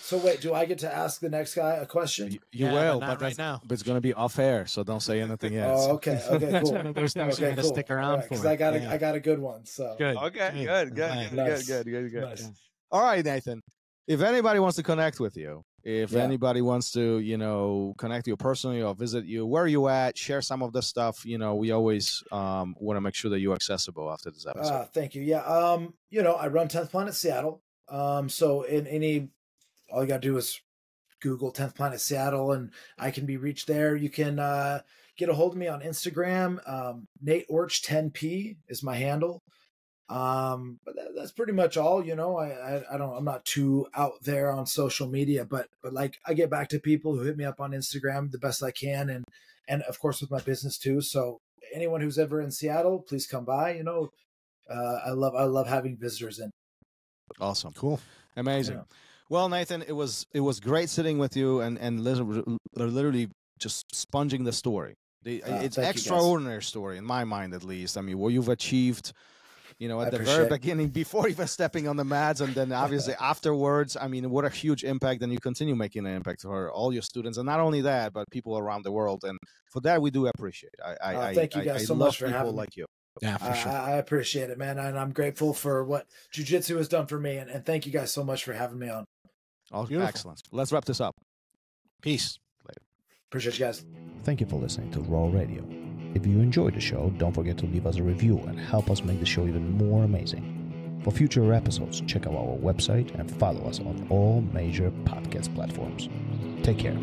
So wait, do I get to ask the next guy a question? You will, but right now. But it's going to be off air, so don't say anything yet. Oh, okay, cool. There's no reason to stick around for because I got a good one. So good. Okay, good. Nice. All right, Nathan. If anybody wants to connect with you, if anybody wants to, connect you personally or visit you, where are you at? Share some of the stuff. We always want to make sure that you're accessible after this episode. Thank you. Yeah. I run 10th Planet Seattle. So all you got to do is Google 10th Planet Seattle and I can be reached there. You can get a hold of me on Instagram. Nate Orch 10P is my handle. But that's pretty much all, I'm not too out there on social media, but like I get back to people who hit me up on Instagram the best I can. And of course with my business too. So anyone who's ever in Seattle, please come by, I love having visitors in. Awesome. Cool. Amazing. Yeah. Well, Nathan, it was great sitting with you and literally just sponging the story. It's extraordinary story in my mind, at least. I mean, what you've achieved, at the very beginning, before even stepping on the mats, and then obviously afterwards. I mean, what a huge impact, and you continue making an impact for all your students, and not only that, but people around the world. And for that, we do appreciate. Thank you guys so much for having me. Like you. Yeah, for sure. I appreciate it, man, and I'm grateful for what jiu-jitsu has done for me, and thank you guys so much for having me on. Oh, excellent. Let's wrap this up. Peace. Later. Appreciate you guys. Thank you for listening to RŌL Radio. If you enjoyed the show, don't forget to leave us a review and help us make the show even more amazing. For future episodes, check out our website and follow us on all major podcast platforms. Take care.